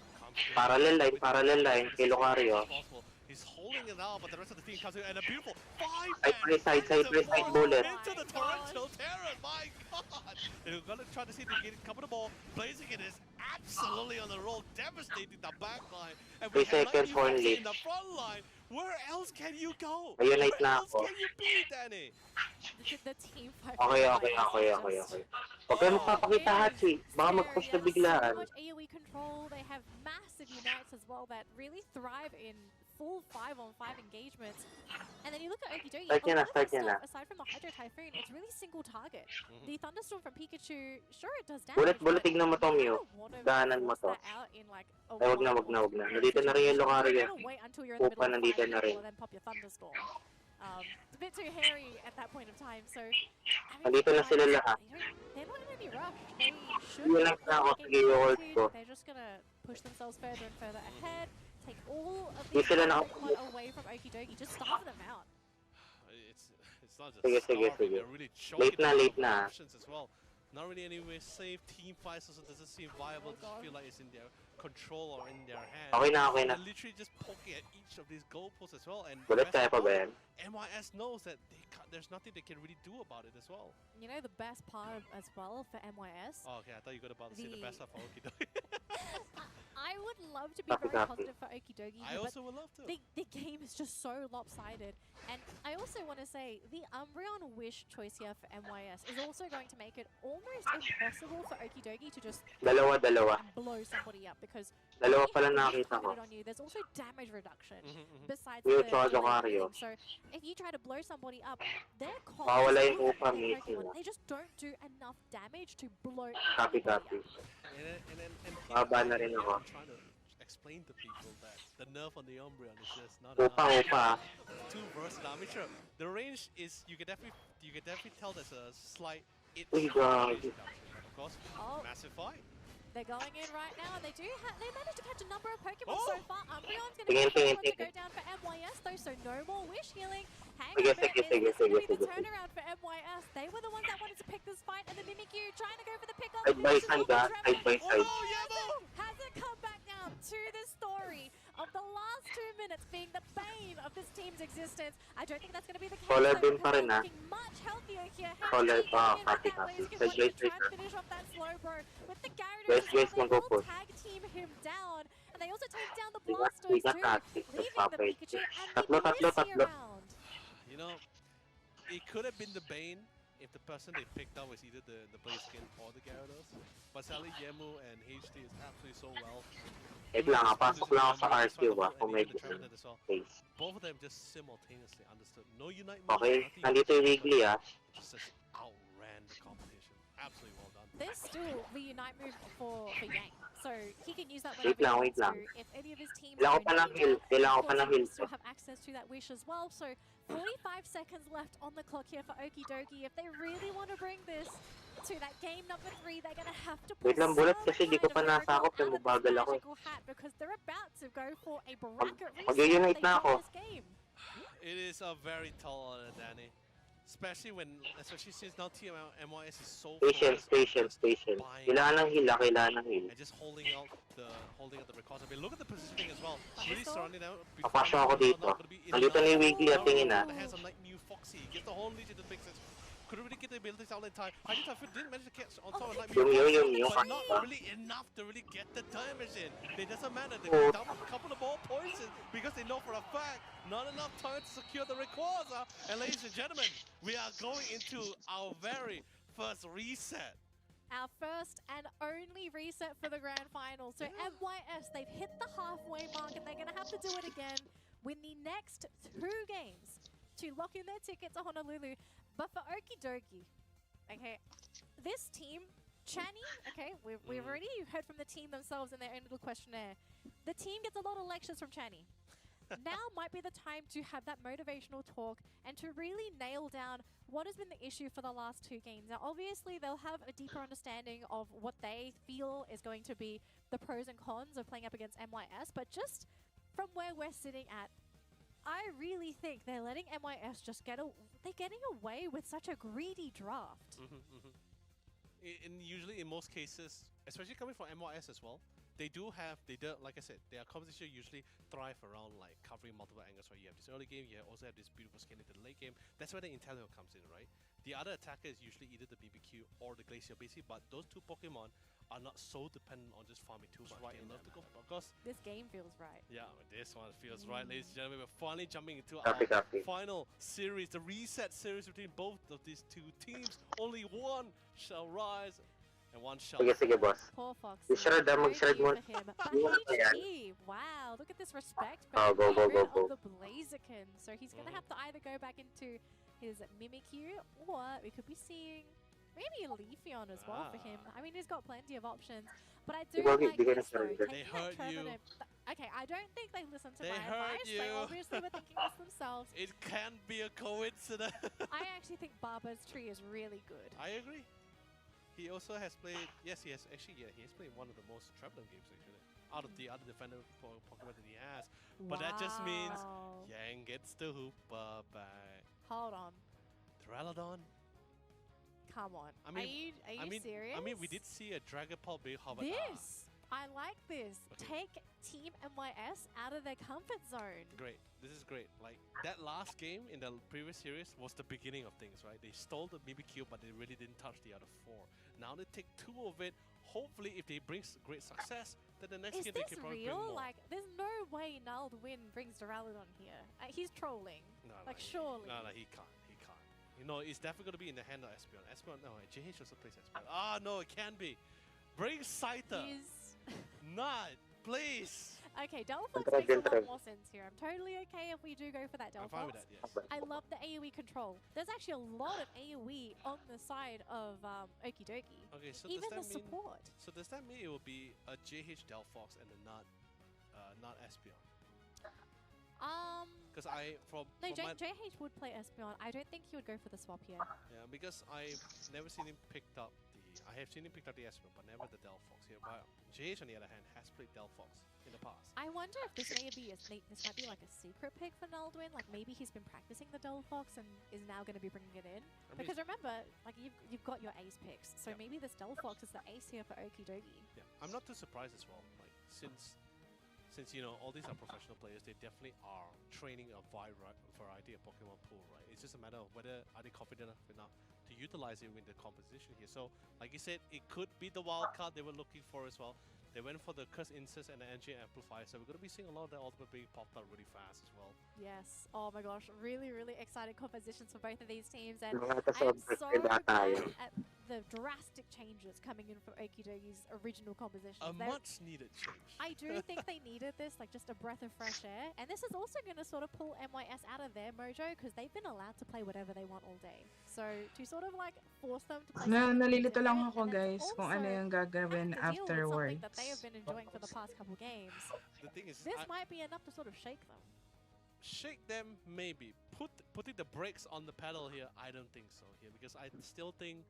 Parallel line, kay Lucario. He's holding it out, but the rest of the team comes in and a beautiful Side bullet. into the torrential terror. My God! They're gonna try to see if they can cover the ball. Blazing it is absolutely on the roll, devastating the back line. And 3 seconds for in lead. the front line. Where else can you go? Ayun, Where else can you be, Danny? the team fight. Okay. Huwag kayo magpapakita, Hachi. Baka mag-push na biglaan. So much AoE control. They have massive unites as well that really thrive in full 5-on-5 engagements. And then you look at Okidogi, aside from the Hydro Typhoon, it's really single target. The Thunderstorm from Pikachu, sure it does damage, Bullet, tignan mo to, Mew. Daanan mo to. Ay, wag na. Nandito na rin yung Lucario. Wait until you're in the Pupa, middle of nandito fighting na rin. and then pop your Thunderstorm. It's a bit too hairy at that point of time, so... I mean, Nandito na sila lahat. they're not in any rush. They should Yun lang na ako, sige, hold ko. They're just gonna push themselves further and further ahead, take all of Di the sila Pokemon away from Okidogi, just starve them out. It's not just Sige. starving, they're really choking Late on na. options as well. Not really anywhere safe. Team fights also doesn't seem viable. Doesn't feel like it's in their control or in their hands. Okay na. They're literally just poking at each of these goalposts as well. And Bullet kaya pa ba yan? MYS knows that there's nothing they can really do about it as well. You know the best part as well for MYS? Oh, okay, I thought you were about to say the best part for Okidogi. I would love to be very positive for Okidogi. I also would love to. The game is just so lopsided. And I also want to say, the Umbreon Wish choice here for MYS is also going to make it almost impossible for Okidogi to just Dalawa. and blow somebody up, because Dalawa even pala if they nakita ko. target on you, there's also damage reduction besides Yung the Lucario. healing. So if you try to blow somebody up, their Mawala comps, yung upa their mismo. Pokemon, they just don't do enough damage to blow Copy. And Baba na rin ako. I'm trying to explain to people that the nerf on the Umbreon is just not enough. Upa. Too versatile. I mean, sure, the range is you can definitely tell there's a slight Uy, God. of course, massive fight. They're going in right now, and they managed to catch a number of Pokemon Oh! so far. Umbreon's going to be the first one to go down for MYS, though, so no more Wish healing. Hang on, Sige. this is going to be the turnaround for MYS. They were the ones that wanted to pick this fight, and the Mimikyu trying to go for the pick-up. Side by side. Oh, Yamo! Hasn't come back down to the story of the last 2 minutes being the bane of this team's existence. I don't think that's going to be the case. Solar though, beam because pa rin, they're ah. looking much healthier here. Solar, Copy. copy. Try and finish off that slow bro with the Gyarados. Guys, as well. They will mag-push. tag team him down, and they also take down the We Blastoise got too, tactics, leaving stop the it. Pikachu and the Tatlo. Blissey around. You know, it could have been the Bane if the person they picked up was either the Blaziken or the Gyarados. But sadly, Yemu and HD is absolutely so well. Wait lang, pasok lang ako sa RQ kung may space. Both of them just simultaneously understood. No Unite moves, Okay, nothing nandito yung Wiggly just outran the competition. Absolutely well done. There's still the Unite move for Yang, so he can use that Wait whenever lang. he wants to. If any of his teams Kailangan ko are pa in ng danger, heal. Kailangan ko of pa ng course, heal. he will still have access to that Wish as well. So 45 seconds left on the clock here for Okidogi. If they really want to bring this to that game number 3, they're going to have to pull Wait lang, Bullet, some kasi di ko kind pa of miracle nasakop, out of this mabagal ako. magical hat, because they're about to go for a bracket reset. Mag-unite They na won ako. this game. It is a very tall honor, Danny. Especially since now Team MYS is so Patience. focused on just buying Kailangan ng heal. and just holding out the records. I mean, look at the positioning as well. Really surrounding them. Papasok ako dito. Nandito na yung Wiggly at tingin na. The hands of Night Mew Foxy. Gets the whole lead into the mixes. Couldn't really get the abilities out in time. Hydro Typhoon didn't manage to catch on top of Night Mew Yung but not really enough to really get the damage in. It doesn't matter. They can dump a couple of more poisons because they know for a fact not enough time to secure the Rayquaza. And ladies and gentlemen, we are going into our very first reset. Our first and only reset for the grand final. So MYS, they've hit the halfway mark, and they're going to have to do it again. Win the next 2 games to lock in their ticket to Honolulu. But for Okidogi, okay, this team, Chani, okay, we've already heard from the team themselves in their own little questionnaire. The team gets a lot of lectures from Chani. Now might be the time to have that motivational talk and to really nail down what has been the issue for the last 2 games. Now, obviously, they'll have a deeper understanding of what they feel is going to be the pros and cons of playing up against MYS, but just from where we're sitting at, I really think they're letting MYS just they're getting away with such a greedy draft. Usually in most cases, especially coming from MYS as well, they do, like I said, their composition usually thrive around like covering multiple angles. Right, you have this early game, you also have this beautiful skin into the late game. That's where the Intelligence comes in, right? The other attacker is usually either the BBQ or the Glacier basically, but those two Pokemon are not so dependent on just farming too much. Right, of course. This game feels right. Yeah, this one feels right, ladies and gentlemen. We're finally jumping into Copy. our final series, the reset series between both of these two teams. Only one shall rise and one shall Sige, boss. Poor Fox. I-shred mag-shred mo. But HE, wow, look at this respect. Oh, go. Of the Blaziken. So he's going to have to either go back into his Mimikyu, or we could be seeing maybe a Leafeon as well for him. I mean, he's got plenty of options. But I do like this, though. They hurt you. Okay, I don't think they listen to my advice. You. They obviously were thinking this themselves. It can be a coincidence. I actually think Barber's Tree is really good. I agree. He also has played, he has played one of the most prevalent games actually, out of the other defender Pokemon that he has. But that just means Yang gets the Hoopa back. Hold on. Duraludon? Come on. I mean, are you serious? I mean, we did see a Dragon Ball Big Hover. I like this. Okay. Take Team MYS out of their comfort zone. Great. This is great. Like, that last game in the previous series was the beginning of things, right? They stole the BBQ, but they really didn't touch the other 4. Now they take 2 of it. Hopefully, if they bring great success, then the next game they can probably bring more. Like, there's no way Nald Win brings Duraludon here. He's trolling. Surely. No, he can't. You know, it's definitely going to be in the hand of Espeon. No, JH also plays Espeon. No, it can be. Bring Scyther. Not, please. Okay, Delphox makes a lot more sense here. I'm totally okay if we do go for that Delphox. I'm fine with that, yes. I love the AoE control. There's actually a lot of AoE on the side of Okidogi. Okay, so even the support. So does that mean it will be a JH Delphox and a not Espeon? Because JH would play Espeon. I don't think he would go for the swap here. Yeah, because I've never seen him picked up I have seen him pick up the Espeon, but never the Delphox here. But JH, on the other hand, has played Delphox in the past. I wonder if this might be like a secret pick for Naldwin. Like maybe he's been practicing the Delphox and is now going to be bringing it in. Because remember, like you've got your ace picks, so maybe this Delphox is the ace here for Okidogi. Yeah, I'm not too surprised as well. Like since you know all these are professional players, they definitely are training a variety of Pokemon pool, right? It's just a matter of whether are they confident enough to utilize it in the composition here. So, like you said, it could be the wild card they were looking for as well. They went for the Curse Insist and the Engine Amplifier, so we're going to be seeing a lot of the ultimate being popped out really fast as well. Yes. Oh my gosh, really, really exciting compositions for both of these teams, and I'm so glad at the drastic changes coming in from Okidogi's original composition. A much-needed change. I do think they needed this, like just a breath of fresh air, and this is also going to sort of pull MYS out of their mojo because they've been allowed to play whatever they want all day. So to sort of like force them to play. Nalilito lang ako guys kung ano yung gagawin afterwards. That they have been enjoying for the past couple games. The thing is, this might be enough to sort of shake them. Shake them, maybe. Putting the brakes on the pedal here, I don't think so here because I still think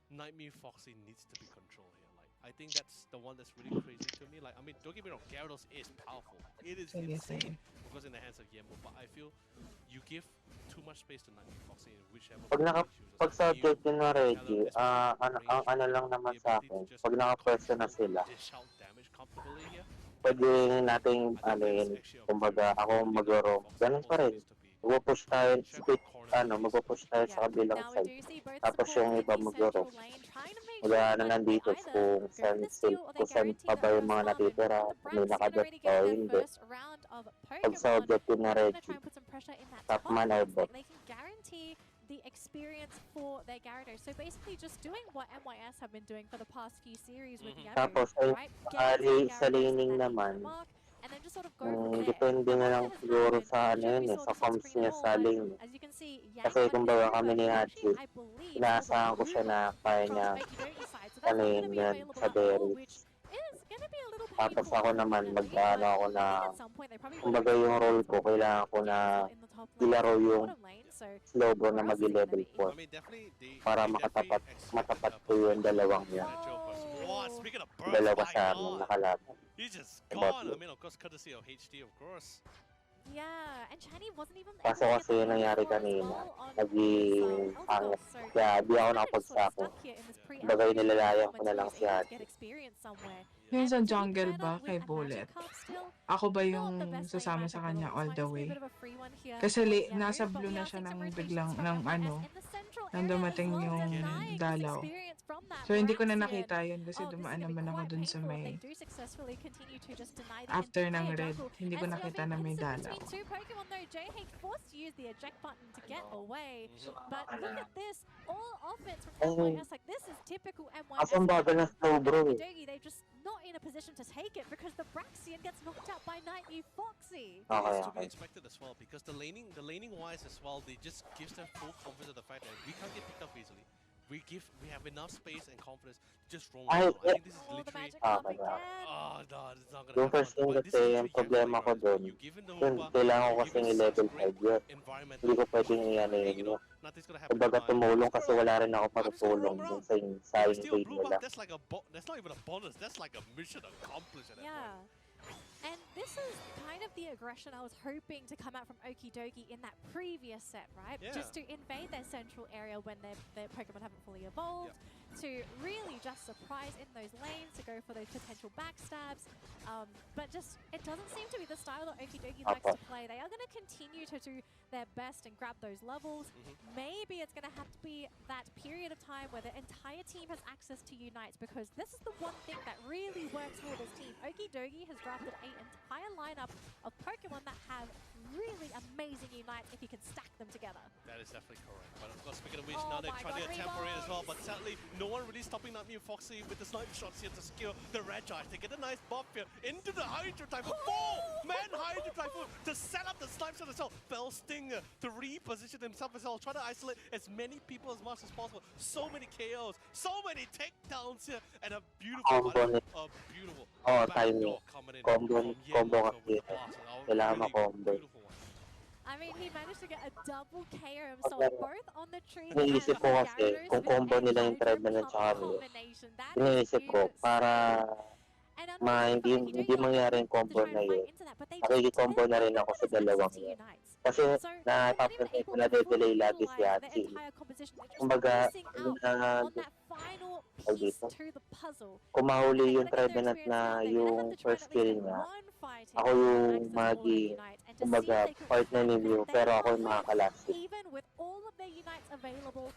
Nightmare Foxy needs to be controlled here. Like, I think that's the one that's really crazy to me. Like, I mean, don't get me wrong, Gyarados is powerful. It is insane because in the hands of Yemo, but I feel you give too much space to Nightmare Foxy in whichever. Pag sa objective na Reggie, ano lang naman sa akin, pag naka-pwesto na sila, pwede nating, kumbaga, ako mag-roam. Ganun pa rin. Mag-push tayo, mag-push tayo sa kabilang side. Tapos yung iba mag-roam. Wala na nandito kung saan pa ba yung mga natitira, may nakadot o hindi. Pag sa objective na Reggie, top man or bot. The experience for their Gyarados. So basically just doing what MYS have been doing for the past few series with Gyarados, tapos right? sa laning naman, and then just sort of go from there. Depende na lang siguro sa sa comms niya sa lane. Kasi kumbaga kami ni Hachi, inaasahan ko siya na kaya niya yan sa Berries. Tapos ako naman, mag-ano ako na, kumbaga yung role ko, kailangan ko na ilaro yung Slowbro na mag-level 4 para matapat ko yung dalawang yan. Dalawa sa amin nakalaban. He's just About gone. I it. mean, of course, courtesy of HD, of course. Yeah, and Chani wasn't even able Kaso to get kasi the yung nangyari score as kanina, well on his naging Elder pangit. Goals. So Kaya di he's ako kind of just sort of nakapagsapo. stuck here in this Kumbaga pre-elimination nilalayan round ko na until lang he's si able to Ate. get experience somewhere. Yung And sa to be jungle paired ba up with kay a Bullet? Magic Cup still, Ako ba not the yung best lane sasama matchup sa in the kanya world. all So the I guess a way? bit of a free one here Kasi for nasa Yamu, but blue we na are siya seeing some ng rotations biglang, from ng MYS ano, in the central nang area as dumating well, yung denying dalaw. experience from that So hindi ko na Braxian. nakita yun kasi Oh, this is dumaan going to be naman ako quite dun sa painful if they may do successfully continue to just deny the after ng entire red. jungle. Hindi ko As you're nakita being na may pinched dalaw. between two Pokemon though, JH forced to use the eject button to get away. But look at this, all offense from MYS. Like, this is typical MYS. Kaso ang bagal na slow bro eh. Okidogi, they're just not in a position to take it because the Braxian gets knocked out by Nightly Foxy. Okay, It's to be okay. expected as well because the laning wise as well, they just gives them full confidence of the fact that we can't get picked up easily. We have enough space and confidence to just roam Ay, around. I think this is Oh, the literally. magic cup Okay, again. Oh no, it's not gonna Yung happen. first thing But this kasi, is yung literally problema ko Yangling, dun, right? You give him the yun, Hoopa, kailangan ko you give kasing him such i-level great 5 yun. environment. Hindi ko That pwedeng why i-ano hey, yun. nothing's gonna happen. Kumbaga Goodbye. tumulong Screw kasi it. wala rin ako I'm just gonna matutulong roam dun around. sa If we sayang steal grade blue nila. buff, that's like that's not even a bonus. That's like a mission accomplished at that Yeah. point. And this is kind of the aggression I was hoping to come out from Okidogi in that previous set, right? Yeah. Just to invade their central area when their Pokemon haven't fully evolved, to really just surprise in those lanes, to go for those potential backstabs. But just, it doesn't seem to be the style that Okidogi likes to play. They are going to continue to do their best and grab those levels. Maybe it's going to have to be that period of time where the entire team has access to Unites, because this is the one thing that really works for this team. Okidogi has drafted an entire lineup of Pokemon that have really amazing Unites if you can stack them together. That is definitely correct. But of course, speaking of which, Oh now they're my trying to God, get temporary as well. Reebok! But sadly, no one really stopping Nightmare Foxy with the sniper shots here to secure the red charge. They get a nice buff here into the Hydro Typhoon. Four-man Hydro Typhoon to set up the snipe shot as well. Fell Stinger to reposition himself as well. Try to isolate as many people as much as possible. So many KOs, so many takedowns here, and a beautiful, backdoor coming in Combo from Yemo kasi. with the blast. Kailangan Really ma-combo. beautiful one. I mean, he managed to get a double KO himself, both on the tree and Iniisip ko kasi, Gyarados kung with combo a nila yung Hydro Treadman at Pump saka Mio, combination. That iniisip is ko, para and unfortunately for hindi Okidogi, mangyari yung to combo try na and yun, fight into that, but they nakikicombo na rin no ako one sa has access dalawang to yun. Unites. Kasi So they're not even napapansin able ko to na fully delay lagi si utilize their Hachi. entire composition. They're just Kumbaga, missing out on that final piece to the puzzle. kung mahuli And they yung gotta get their Treadman experience na now. They're gonna have yung to try and first at least kill get niya, one fight in ako to yung have access to all of the maging, Unites and to see kumbaga, if they can partner win ni that, Mio, because if they pero ako are yung ahead, makakalasik. even with all of their Unites available,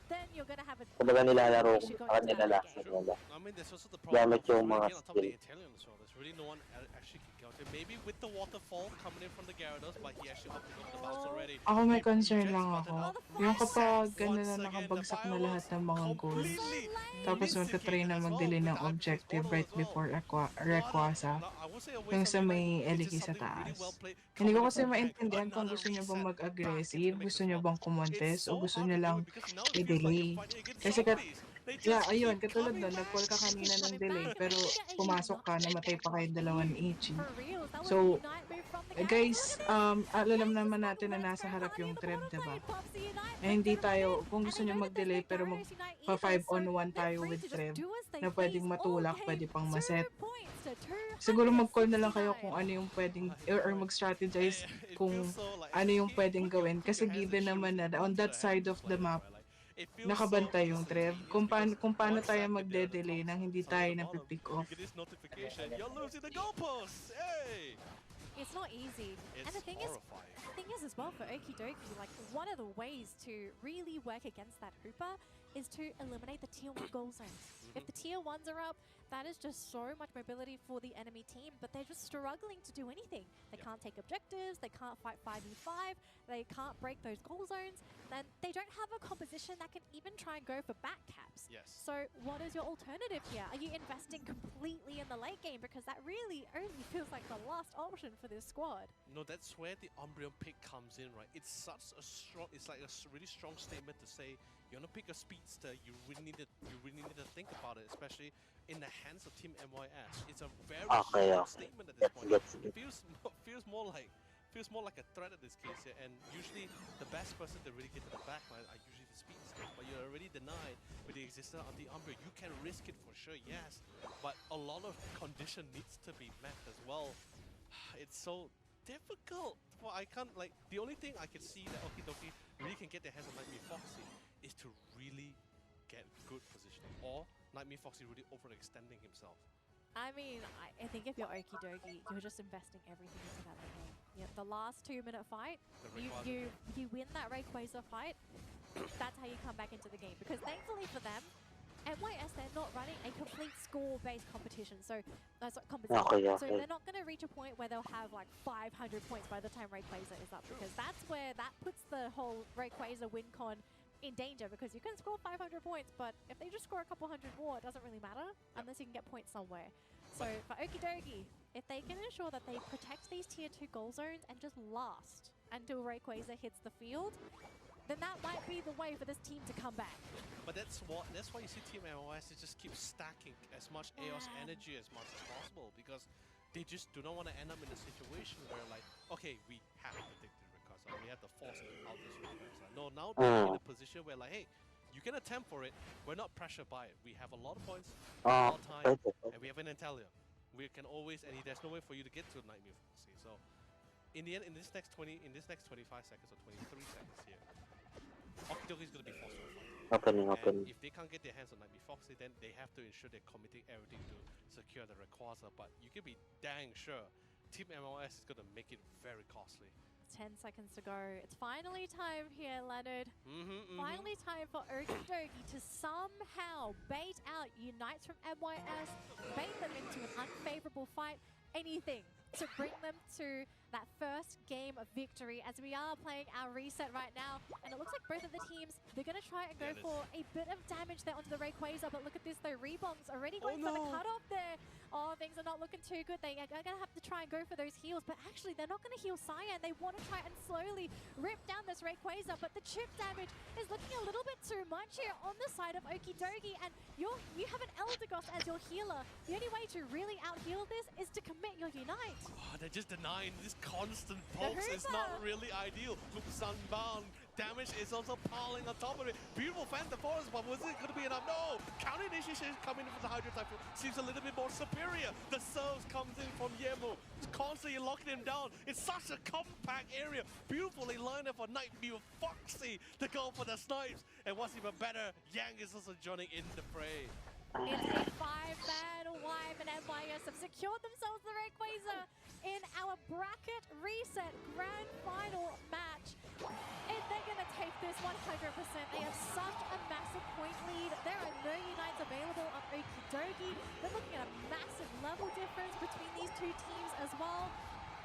then you're gonna have a Kumbaga nilalaro ko issue sa going into kanila that late lasik game. nila. I mean, there's also the problem Gamit of, yung right, mga again, on top of the skill. Italian as well. There's really no one actually can counter. Maybe with the waterfall coming in from the Gyarados, but he actually upped the bounce already. Ako may He concern ejects lang button ako. out. Yung kapag Once gano'n na again, the nakabagsak na fireworks lahat ng mga goals, completely tapos magta-try na instigated as well mag-delay with ng the hyperspace objective portal right as well. before Not Rayquaza, I would say a yung waste sa of may Unite. It's Eliki just sa something really taas. well played. Hindi ko Coming in kasi from Hank. maintindihan kung Another gusto niyo reset bang back mag-aggressive, into the mix gusto as niyo well. bang It's kumontes, o so gusto hard niyo to do lang it because now it feels like i-delay. you're fighting against Kasi zombies. They yeah, just ayun, keep katulad coming nun, back. nag-call ka kanina ng Coming delay, back, and pero then you get a pumasok ka, Unite. namatay pa kayo dalawa ni Ichi. For real, that was So, a Unite move from the Gyarados. guys, Look at this. alam Nice naman spot natin na with nasa Let's harap Go yung on the Trev, bottom diba? lane. Pops the Unite, Eh, brings hindi everyone tayo, in, kung and gusto they niyo know that there's mag-delay, no pero Gyarados Unite pa either, 5 on so 1 they're tayo free with to just Trev, do as they na pwedeng please. matulak, Okay, pwede pang 2 maset. points to Siguro mag-call na lang kayo 269. kung ano yung pwedeng, You're or right. mag-strategize It kung feels so like ano yung you pwedeng put your gawin. Kasi hands and given shoes naman na into on the that hands side of of the players, map, right? Like, it feels so nakabantay yung Trev. instantaneous Kung because paano one tayo side could be at the magde-delay top, nang hindi suddenly tayo at the bottom, napipick you off. get this notification, you're losing the goalposts! Hey! It's not easy. It's And the thing horrifying. is as well for Okidogi, like one of the ways to really work against that Hooper is to eliminate the tier 1 goal zones. If the tier 1s are up, that is just so much mobility for the enemy team, but they're just struggling to do anything. They can't take objectives, they can't fight 5v5, they can't break those goal zones, and they don't have a composition that can even try and go for back caps. Yes. So what is your alternative here? Are you investing completely in the late game? Because that really only feels like the last option for this squad. No, that's where the Umbreon pick comes in, right? It's such a strong, it's like a really strong statement to say, you want to pick a speedster, you really need to think about it, especially in the hands of Team MYS. It's a very strong statement at this point. It feels feels more like a threat in this case here, and usually the best person to really get to the backline are usually the speed skills, but you're already denied with the existence of the Umbra. You can risk it for sure, yes, but a lot of condition needs to be met as well. It's so difficult. Well, I can't, like, the only thing I can see that Okidogi really can get their hands on Nightmare Foxy is to really get good positioning, or Nightmare Foxy really overextending himself. I mean, I think if you're Okidogi, you're just investing everything into that game. Yeah, the last 2-minute fight, you win that Rayquaza fight, that's how you come back into the game. Because thankfully for them, MYS, they're not running a complete score-based competition. So, Okay. so they're not going to reach a point where they'll have like 500 points by the time Rayquaza is up. Because that's where that puts the whole Rayquaza win con in danger, because you can score 500 points, but if they just score a couple hundred more, it doesn't really matter unless you can get points somewhere. So for Okidogi, if they can ensure that they protect these tier 2 goal zones and just last until Rayquaza hits the field, then that might be the way for this team to come back. But that's why you see Team MYS just keep stacking as much AOS energy as much as possible, because they just do not want to end up in a situation where, like, okay, we have to take the Rayquaza, we have to force it out this Rayquaza. No, now they're in a position where, like, hey, you can attempt for it, we're not pressured by it. We have a lot of points, a lot of time, and we have an Intellia. We can always, and there's no way for you to get to Nightmare Foxy. So, in the end, in this next 25 seconds or 23 seconds here, Okidogi is going to be forced to fight. Opening. If they can't get their hands on Nightmare Foxy, then they have to ensure they're committing everything to secure the Rayquaza. But you can be dang sure Team MYS is going to make it very costly. 10 seconds to go. It's finally time here, Leonard. Finally time for Okidogi to somehow bait out Unites from MYS, bait them into an unfavorable fight, anything to bring them to that first game of victory, as we are playing our reset right now. And it looks like both of the teams, they're going to try and go for a bit of damage there onto the Rayquaza, but look at this though, Rebong's already going for the cutoff there. Oh, things are not looking too good. They are going to have to try and go for those heals, but actually they're not going to heal Cyan. They want to try and slowly rip down this Rayquaza, but the chip damage is looking a little bit too much here on the side of Okidogi, and you have an Eldegoss as your healer. The only way to really out-heal this is to commit your Unite. Oh, they're just denying this constant pokes is not really ideal. Look, Sunbound. Damage is also piling on top of it. Beautiful Phantom Forest, but was it going to be enough? No! Counter initiation coming in from the Hydro Typhoon seems a little bit more superior. The surge comes in from Yemo. It's constantly locking him down. It's such a compact area. Beautifully lined up for Nightmare Foxy to go for the snipes. And what's even better, Yang is also joining in the fray. It's a 5-man wipe, and MYS have secured themselves the Rayquaza in our bracket reset grand final match. And they're going to take this 100%. They have such a massive point lead. There are no Unites available on Okidogi. They're looking at a massive level difference between these two teams as well.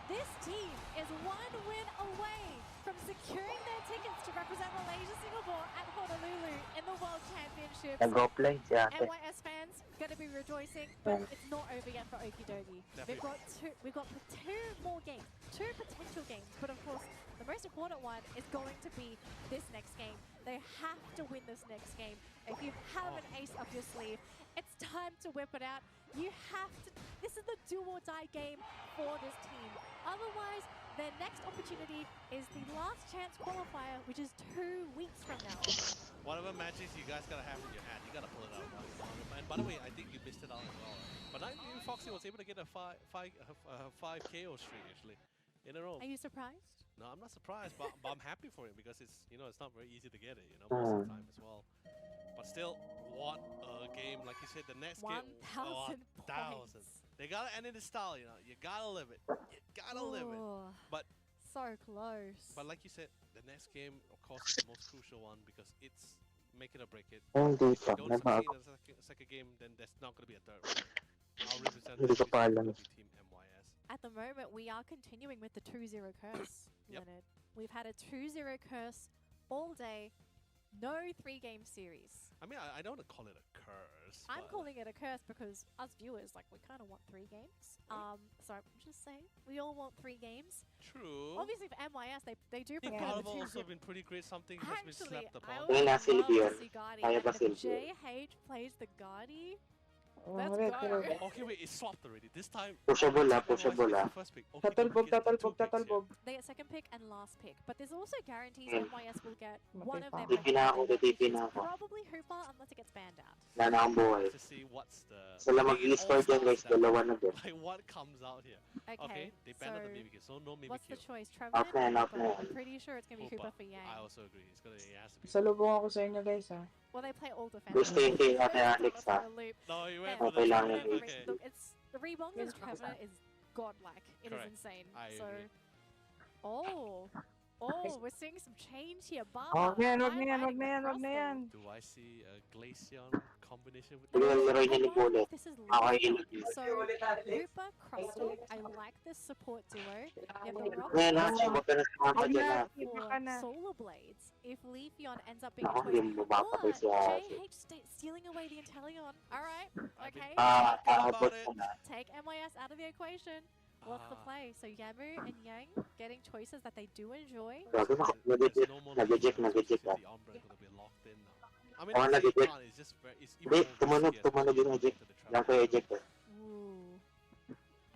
This team is one win away from securing their tickets to represent Malaysia, Singapore at Honolulu in the World Championships. MYS fans going to be rejoicing, but it's not over yet for Okidogi. We've got two more games, two potential games, but of course the most important one is going to be this next game. They have to win this next game. If you have an ace up your sleeve, it's time to whip it out. You have to. This is the do or die game for this team. Otherwise, their next opportunity is the last chance qualifier, which is 2 weeks from now. Whatever matches you guys gotta have in your hand, you gotta pull it out. And by the way, I think you missed it out as well. But Nightmare Foxy was able to get a 5 KO streak actually in a row. Are you surprised? No, I'm not surprised, but I'm happy for him, because it's, you know, it's not very easy to get it, you know, most of the time as well. But still, what a game! Like you said, the next game, 1,000 points. They gotta end in the style, you know. You gotta live it. You gotta live it. But so close. But like you said, the next game, of course, is the most crucial one, because it's make it or break it. Hindi If pa. you don't succeed in the second game, then there's not gonna be a third one. I'll represent Hindi ko pa alam. Team MYS. At the moment, we are continuing with the 2-0 curse, Leonard. We've had a 2-0 curse all day. No 3-game series. I mean, I don't want to call it a curse. I'm calling it a curse because us viewers, like, we kind of want 3 games. So I'm just saying, we all want 3 games. True. Obviously for MYS, they do prefer Carnival the 2-0. also been pretty great. Something has been Actually, slept I upon. always love to Silvio. see Guardi. Kaya And ba if Silvio? JH plays the Guardi, Let's red, go. red. Okay, wait, it's swapped already. This time, Pushable Team MYS pushable gets the first pick. Okidogi Tatalbog, gets the 2 tatalbog, picks here. tatalbog. They get second pick and last pick, but this also guarantees Mm. MYS will get Okay, one of their fine. Tipi na ako, Pokemon back, which tipi is na ako. probably Hoopa unless it gets banned out. Wala na akong buhay. To see what's the. Sila I think it mag-e-score all dyan guys, starts that dalawa way. na din. Like what comes out here? Okay, they banned out the Mimikyu, so no what's the Mimikyu. choice? Off Trevenant na yan, or off na Hoopa? yan. I'm pretty sure it's going to be Hoopa for Yang. I also agree. It has to be. Salubong ako sa inyo guys ha. Well, they play all defense. Gusto yung kay Ate Alex ha. No, you went Yeah, for the Okay lang Trevenant? yun. Okay. Look, the Rebonger's Trevenant is godlike. It is Correct. insane. I So, agree. we're seeing some change here. Baba, Wag na yan, wag na yan, highlighting wag na yan, the wag na yan. Do I see a Glaceon combination with Sige, the laro niya ni Bullet. This is Ako ay Leafeon. ilog. So, Hoopa, Crustle, I like this support duo. You have the Rock Ngayon ha, siya huwag ka na sumama Wag dyan na, ha. iba or ka na. Solar Blades. If Leafeon ends up being a Ako, choice, hindi mo mapapatay si or Ate. JH stealing away the Inteleon. Alright, okay. Aabot ko na. Take MYS out of the equation. What's the play? So Yamu and Yang getting choices that they do enjoy. Grabe, nag-eject, nag-eject, nag-eject ha. The Umbra is gonna be locked in now. I mean, Oh, the nag-eject. Phaeton is just very. It's even Hindi, more tumunog, risky as tumunog well yung eject. to the Lang ko Trevenant. eject eh. Ooh.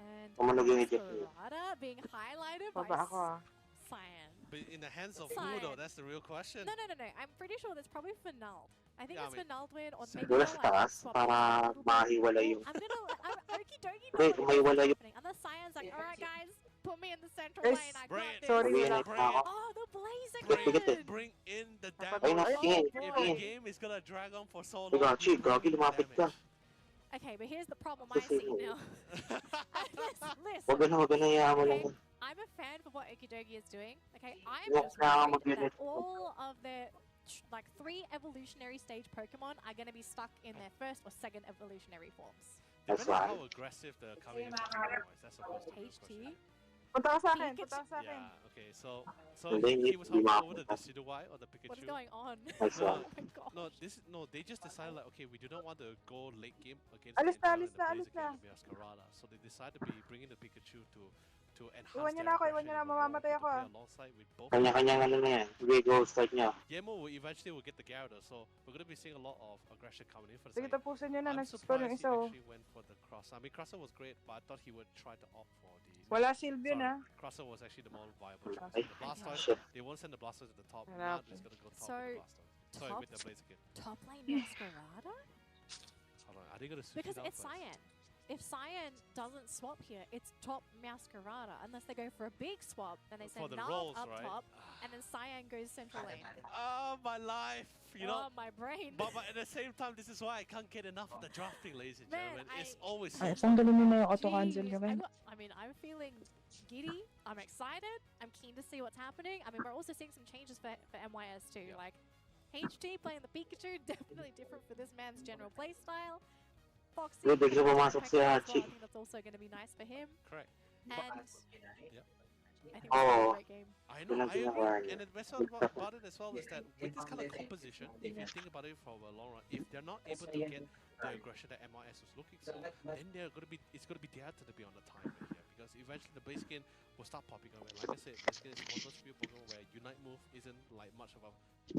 And Tumunog yung eject niya. Masquerada being highlighted by Baba ako ha. Cyan. But in the hands of who Cyan. though? That's the real question. No. I'm pretty sure that's probably Finald. I think Yeah, it's I mean, Finald win or Cyan. maybe Wala they'll, sa taas swap para it a little bit. mahiwala yung... I'm Okidogi Hindi, knows mahiwala yung... happening. And the Cyan's like, alright guys, put me in the central Guys, lane, I bring got it. this. Sorry, Sabihin wala. na ako. Oh, the Blaze Bring it. again! Bring in the Ay, damage. natingin, If the tingin. game is gonna drag on for so Ikaw, long, Chi, you gagi, bring the lumapit ka. damage. Okay, but here's the problem I see now. Huwag Listen, na yaman lang. okay, I'm a fan for what Okidogi is doing. Okay, I'm Huwag just na worried mag-unit. that all of their like 3 evolutionary stage Pokemon are going to be stuck in their first or second evolutionary forms. That's Depending on why. how aggressive the coming into Pokemon is, that's supposed to be the HT. question. Punta ka sa akin, punta ka sa akin. Yeah, okay, so Hindi, he was hindi hopping over the makapunta. Decidueye or the Pikachu. What is going on? That's No, why. Oh my god. no, they just decided like, okay, we do not want to go late game against Alis na, the Inferno alis and the na, Blaziken and the Masquerada. So they decided to be bringing the Pikachu to enhance Iwan niyo their na ako, iwan niyo na, aggression even more, mamamatay to ako, play ah. alongside with both. Kanya-kanyang ano na yan. Sige, go, start niya. Yemo will eventually will get the Gyarados, so we're gonna be seeing a lot of aggression coming in for the Sige, side. tapusin niyo na, I'm nagsuscore yung surprised he isa oh. actually went for the cross. I mean, Crosser was great, but I thought he would try to opt for the. Wala shield yun ha. Crosser was actually the more viable choice. Ay, The Blastoise, shit. they won't send the Blastoise to the top. Hanap. Now they're just gonna go top So, with the Blastoise. Sorry, top- with the Blaziken. Top lane Masquerada? Hold on, are they gonna switch Because it up it's first? Cyan. If Cyan doesn't swap here, it's top Masquerada. Unless they go for a big swap, then they For send the Nard rolls, up right? top, and then Cyan goes central lane. Oh, my life! You know, Oh, my brain. but at the same time, this is why I can't get enough of the drafting, ladies and Man, gentlemen. It's I- always Ay, so tanggalin niyo na yung auto-cancel Jeez, nyo kayo. I mean, I'm feeling giddy. I'm excited. I'm keen to see what's happening. I mean, we're also seeing some changes for MYS too. Yeah. Like, HT playing the Pikachu, definitely different for this man's general playstyle. Foxy, Good, bigla pumasok si Pokemon as Hachi. well. I think that's also going to be nice for him. correct. And Yep. I think it's a Oh. great game. I know, I Pinag-ginawa agree. niya. And the best part about it as well is that with this kind of composition, if you think about it for a long run, if they're not able to get the aggression that MYS was looking for, then it's gonna be there to be on the timer here, because eventually the Blaziken will start popping up. And like I said, Blaziken is one of those few Pokemon where Unite move isn't like much of a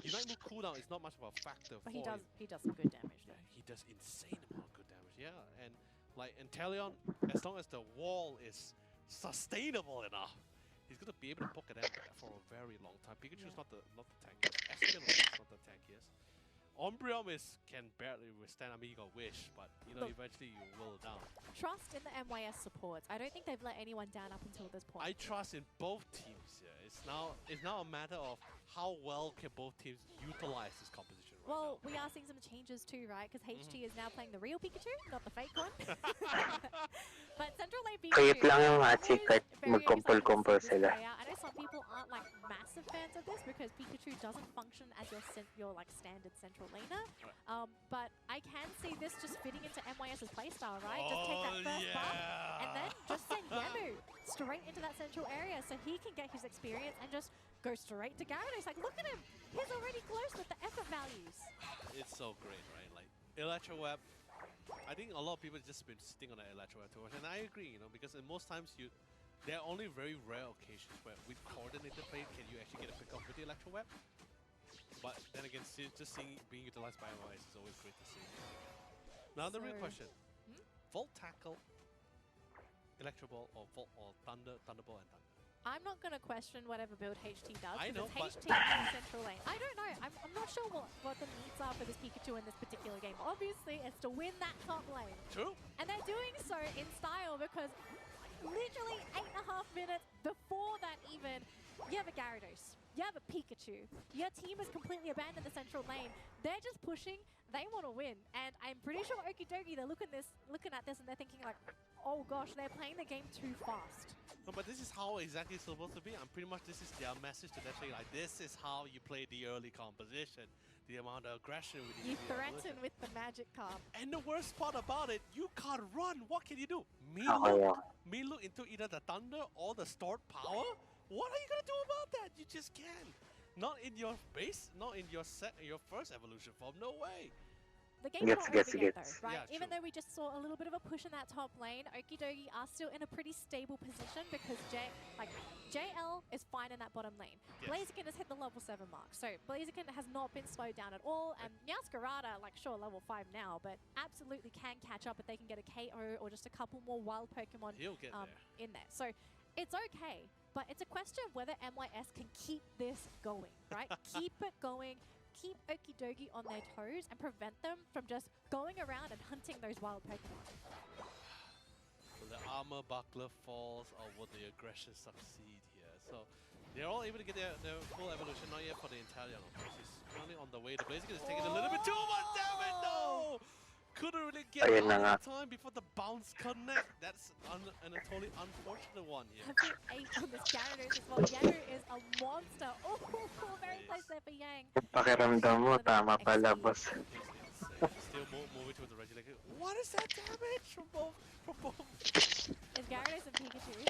Unite move cooldown is not much of a factor But for him. he does some good damage Yeah, though. he does insane amount of good damage. Yeah, and like Inteleon, as long as the wall is sustainable enough, he's gonna be able to poke at that for a very long time. Pikachu's Yeah. not the tankiest. Espeon is not the tankiest. Umbreon can barely withstand. I mean, you got Wish, but you know, Look. eventually you will down. Trust in the MYS supports. I don't think they've let anyone down up until this point. I trust in both teams. Yeah, it's now a matter of how well can both teams utilize this composition right Well, now. we are seeing some changes too, right? Because HT is now playing the real Pikachu, not the fake one. But Central Lane Pikachu... Kayip lang yung Hachi I'm kahit always very mag-kumpul-kumpul excited to see this sila. play out. I know some people aren't like massive fans of this because Pikachu doesn't function as your like standard central laner. But I can see this just fitting into MYS's playstyle, right? Just take that first buff and then just send Yamu straight into that central area so he can get his experience and just go straight to Gyarados. Like, look at him. He's already close with the effort values. It's so great, right? Like Electro Web. I think a lot of people just been sitting on the Electro Web too much, and I agree. You know, because in most times there are only very rare occasions where with coordinated play can you actually get a pick up with the Electro Web. But then again, just seeing it being utilized by MYS is always great to see. Now the real So, question: Volt Tackle, Electro Ball, or Volt or Thunderball and Thunder. I'm not going to question whatever build HT does, I know, because HT is central lane. I don't know. I'm not sure what the needs are for this Pikachu in this particular game. Obviously, it's to win that top lane. True. And they're doing so in style because literally 8.5 minutes before that even, you have a Gyarados, you have a Pikachu, your team has completely abandoned the central lane. They're just pushing, they want to win. And I'm pretty sure Okidogi, they're looking at this and they're thinking like, oh gosh, they're playing the game too fast. No, but this is how exactly it's supposed to be. I'm pretty much, this is their message to them saying like, this is how you play the early composition. The amount of aggression with the threaten with the magic card. And the worst part about it, you can't run. What can you do? Me look into either the thunder or the stored power? What are you gonna do about that? You just can't. Not in your base, not in your first evolution form. No way. The game got over yet though, right? Yeah, even though we just saw a little bit of a push in that top lane, Okidogi are still in a pretty stable position because JL is fine in that bottom lane. Yes. Blaziken has hit the level 7 mark, so Blaziken has not been slowed down at all, and Meowscarada, like sure, level 5 now, but absolutely can catch up if they can get a KO or just a couple more wild Pokemon in there. So it's okay, but it's a question of whether MYS can keep this going, right? Keep it going. Keep Okidogi on their toes and prevent them from just going around and hunting those wild Pokemon. Will the armor buckler falls, or will the aggression succeed here? So they're all able to get their full evolution, not yet for the Italian. He's currently on the way. The Blaziken is taking a little bit too much damage. No! Couldn't really get out in time before the bounce connect. That's a totally unfortunate one here. Have been 8 on this Gyarados as well. Yaru is a monster. Oh, very close there for Yang. Pakiramdam mo, tama pala, boss. Still moving towards the Reggie. Like, what is that damage from both? It's Gyarados and Pikachu.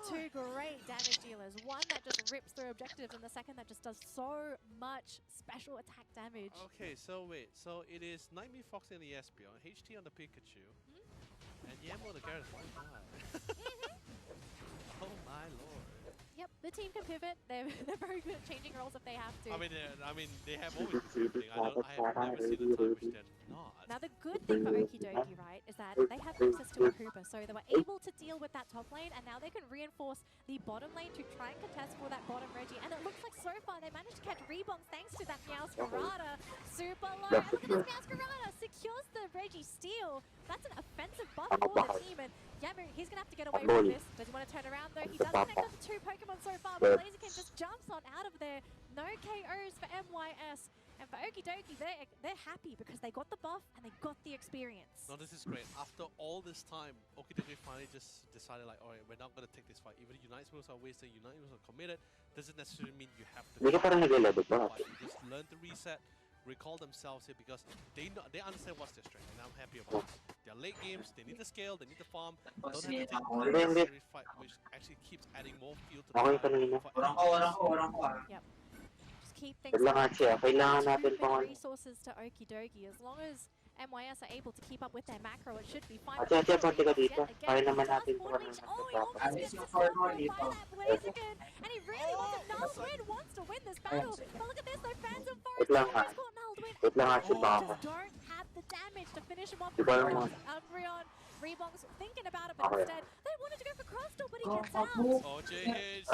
Two great damage dealers. One that just rips through objectives, and the second that just does so much special attack damage. Okay, so wait. So it is Nightmare Fox and the Espeon, HT on the Pikachu, and Yamo on the Gyarados. Oh my. Oh my lord. Yep, the team can pivot. They're very good at changing roles if they have to. I mean, they have always been pivoting. I have never seen a time which they're not. Now the good thing for Okidogi, right, is that they have access to a Hooper, so they were able to deal with that top lane, and now they can reinforce the bottom lane to try and contest for that bottom Reggie. And it looks like so far they managed to catch rebounds thanks to that Meowscarada. Super low. And look at this Meowscarada secures the Reggie steal. That's an offensive buff for the team, and Yamu, he's going to have to get away from this. Does he want to turn around though? He does connect up to 2 Pokemon so far, but Blaziken just jumps on out of there. No KOs for MYS. And for Okidogi, they're happy because they got the buff and they got the experience. No, this is great. After all this time, Okidogi finally just decided like, alright, we're not going to take this fight. Even Unite's moves are wasted, Unite's moves are committed. Doesn't necessarily mean you have to fight. You just learn to reset, recall themselves here because they understand what's their strength, and I'm happy about it. They're late games, they need to scale, they need to farm, don't have to take unnecessary fight, which actually keeps adding more fuel to the fire. Yep. Just keep things going. Resources to Okidogi. As long as MYS are able to keep up with their macro, it should be fine. Oh, he almost gets scored by that Blaziken, and he really wants to win this battle. But look at this, though, fans of Forest has caught Naldwin. Just don't have the damage to finish him off. Umbreon, Rebong's thinking about it, but instead they wanted to go for Crustle, but he gets out. Oh, JH,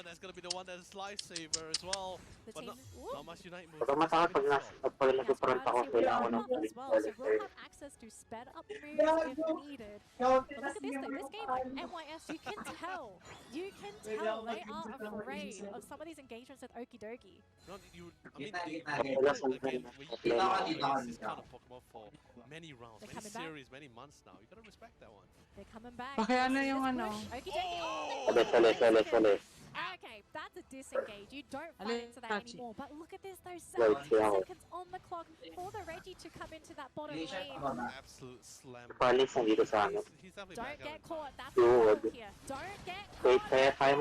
that's going to be the one that is lifesaver as well. But not much Unite moves. As well, so we'll have access to sped up moves if needed. But look at this though, this game, like MYS, you can tell they are afraid of some of these engagements with Okidogi. No, I mean, this kind of Pokemon for many rounds, many series, many months now. You gotta respect that one. They're coming back. Okay, that's a disengage. You don't fight into that anymore. But look at this, those 17 seconds on the clock for the Reggie to come into that bottom lane. Absolute slam. Don't get caught. That's the goal here. Don't get caught. That's not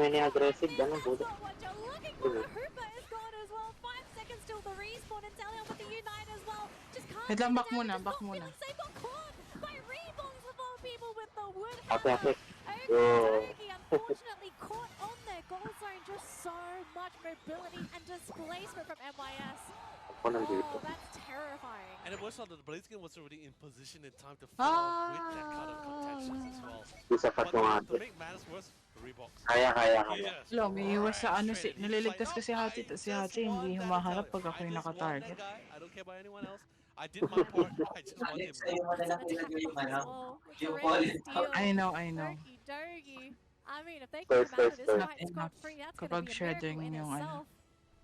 what you're looking for. The Hooper is gone as well. 5 seconds till the respawn, and Delion with the Unite as well. Just can't get back muna. Got caught by Rebongs of all people with the wood hammer. Okidogi unfortunately caught on their goal zone just so much mobility and displacement from MYS. Ako nandito. Oh, that's terrifying. And it was not that the Blaziken was already in position in time to follow with that kind of contentions as well. Isa pa But ito nga. to make matters worse, Reeboks. Kaya. Yes. Lo, may iwas sa ano si nililigtas ko si Hachi, si Hachi hindi humaharap pag ako yung naka-target. I don't care about anyone else. I did my part. I just want him. I know. Okidogi. I mean, if they can come out of this fight scot-free, that's going to be a miracle in itself.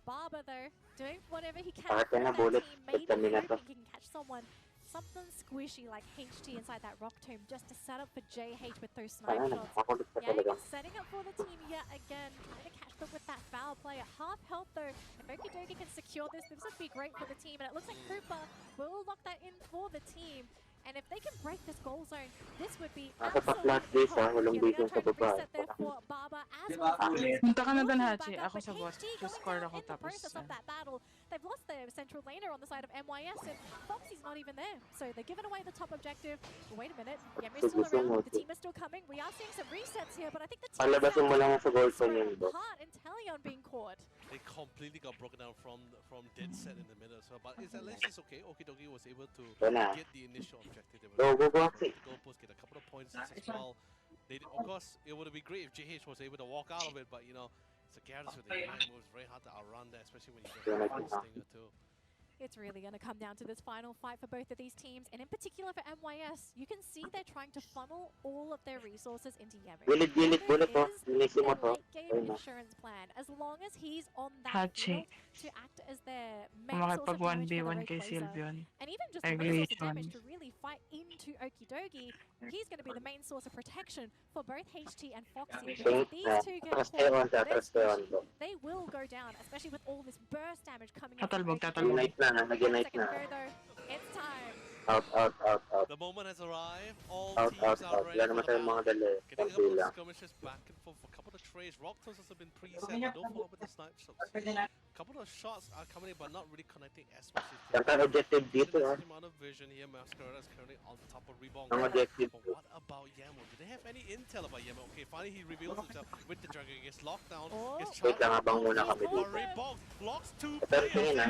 Barber, though, doing whatever he can for that team, maybe hoping he can catch something squishy like HT inside that rock tomb just to set up for JH with those snipe shots. Yeah, setting up for the team yet again, trying to catch them with that foul play at half health though. If Okidogi can secure this would be great for the team, and it looks like Hooper will lock that in for the team. And if they can break this goal zone, this would be absolutely reset there for Baba as well. Punta ka na doon, Hachi. Ako sa bot. Just score ako tapos. They've lost their central laner on the side of MYS, and Foxy's not even there. So they're giving away the top objective. Wait a minute. Yemi's still around. The team is still coming. We are seeing some resets here, but I think the team is hard in Talion being caught. They completely got broken down from dead set in the middle as well. But at least it's okay. Okidogi was able to get the initial objective. They were able to get a couple of points as well. Of course, it would have been great if JH was able to walk out of it, but you know, it's a Gyarados with the AI moves, very hard to outrun that, especially when you get a stinger too. It's really going to come down to this final fight for both of these teams, and in particular for MYS, you can see they're trying to funnel all of their resources into Yemu. Yemu is their late-game insurance plan. As long as he's on that field to act as their main source of damage for the road closer, and even just the main source of damage to really fight into Okidogi, he's going to be the main source of protection for both HT and Foxy. Because if these two get caught, they will go down, especially with all this burst damage coming in. It's time. Out. The moment has arrived. All teams are ready for the battle. Getting a couple of skirmishes back and forth. A couple of trades. Rock tosses have been preset, but don't follow up with the snipe shots. A couple of shots are coming in, but not really connecting as much as the amount of vision here. Masquerade is currently on top of Rebound. But what about Yamo? Do they have any intel about Yamo? Okay, finally he reveals himself with the dragon. He gets locked down. Gets charged. Rebound locks two players in.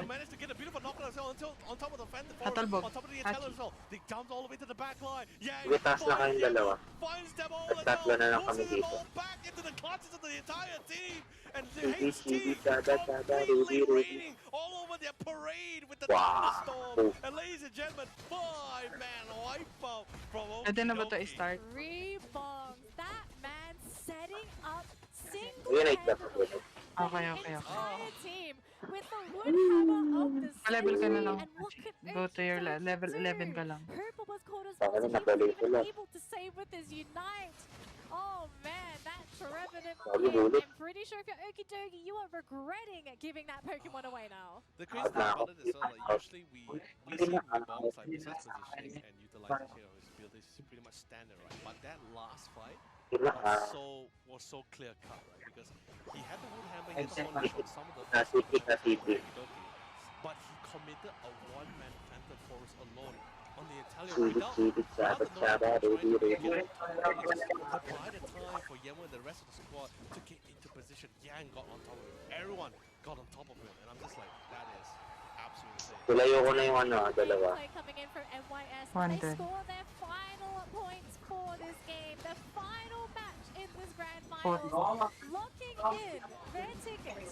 Managed to get a beautiful knock on top of the Phantom Forest. On top of the intelligence, they jumped all the way to the back line. Yeah, finds them all as well. Pushes them all back into the clutches of the entire team. And the HT completely raining all over their parade with the thunderstorm. And ladies and gentlemen, 5-man wipeout from Okidogi. Rebounds. That man setting up single-handedly the entire team with the wood hammer of the Level ka na lang. and what could Go to your level 11 ka lang. Hooper was caught as well, so he wasn't even able to save with his Unite. Oh man, that Trevenant I'm pretty sure for Okidogi, you are regretting giving that Pokemon away now. The crazy thing about it is like usually we see Reeboks like possess positioning and utilization of his abilities is pretty much standard, right? But that last fight was so clear cut, right? Because he had the wood hammer, he had the shot some of the Okidogi, but he committed a one-man Phantom Forest alone on the Italian without the time for Yemo and the rest of the squad to get into position. Yang got on top of him. Everyone got on top of him, and I'm just like, that is absolutely insane. Coming in from MYS, they score their final points for this game, the final match in this grand finals, locking in their ticket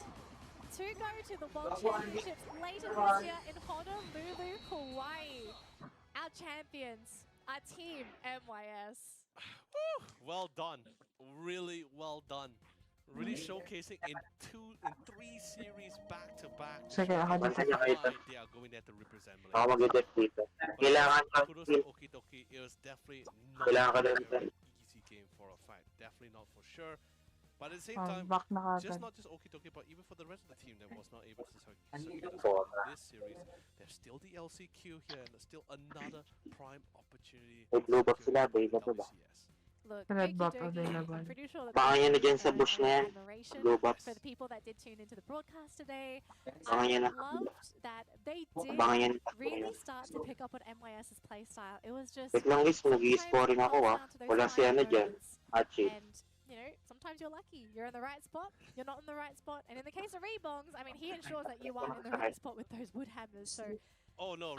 to go to the World Championships later this year in Honolulu, Hawaii. Our champions, our team MYS. Well done, really well done. Really showcasing in 3 series back to back. They are going there to represent Malaysia. Kudos to Okidogi. It was definitely not an easy game for a fact. Definitely not for sure. But at the same time, not just Okidogi, but even for the rest of the team that was not able to secure this series, there's still the LCQ here, and there's still another prime opportunity for WCS. Look, Red buff Okidogi, available. I'm pretty sure that Baka yan dyan sa bush na yan. Blue buffs. for the people that did tune into the broadcast today. Baka I yan na. loved that they Baka yan. did really start to pick up on MYS's playstyle. It was just Wait lang guys, mag-i-scoring ako ah. Wala si ano dyan. Hachi. and you know, sometimes you're lucky. You're in the right spot, you're not in the right spot. And in the case of Rebongs, I mean, he ensures that you are in the right spot with those wood hammers. So, oh no,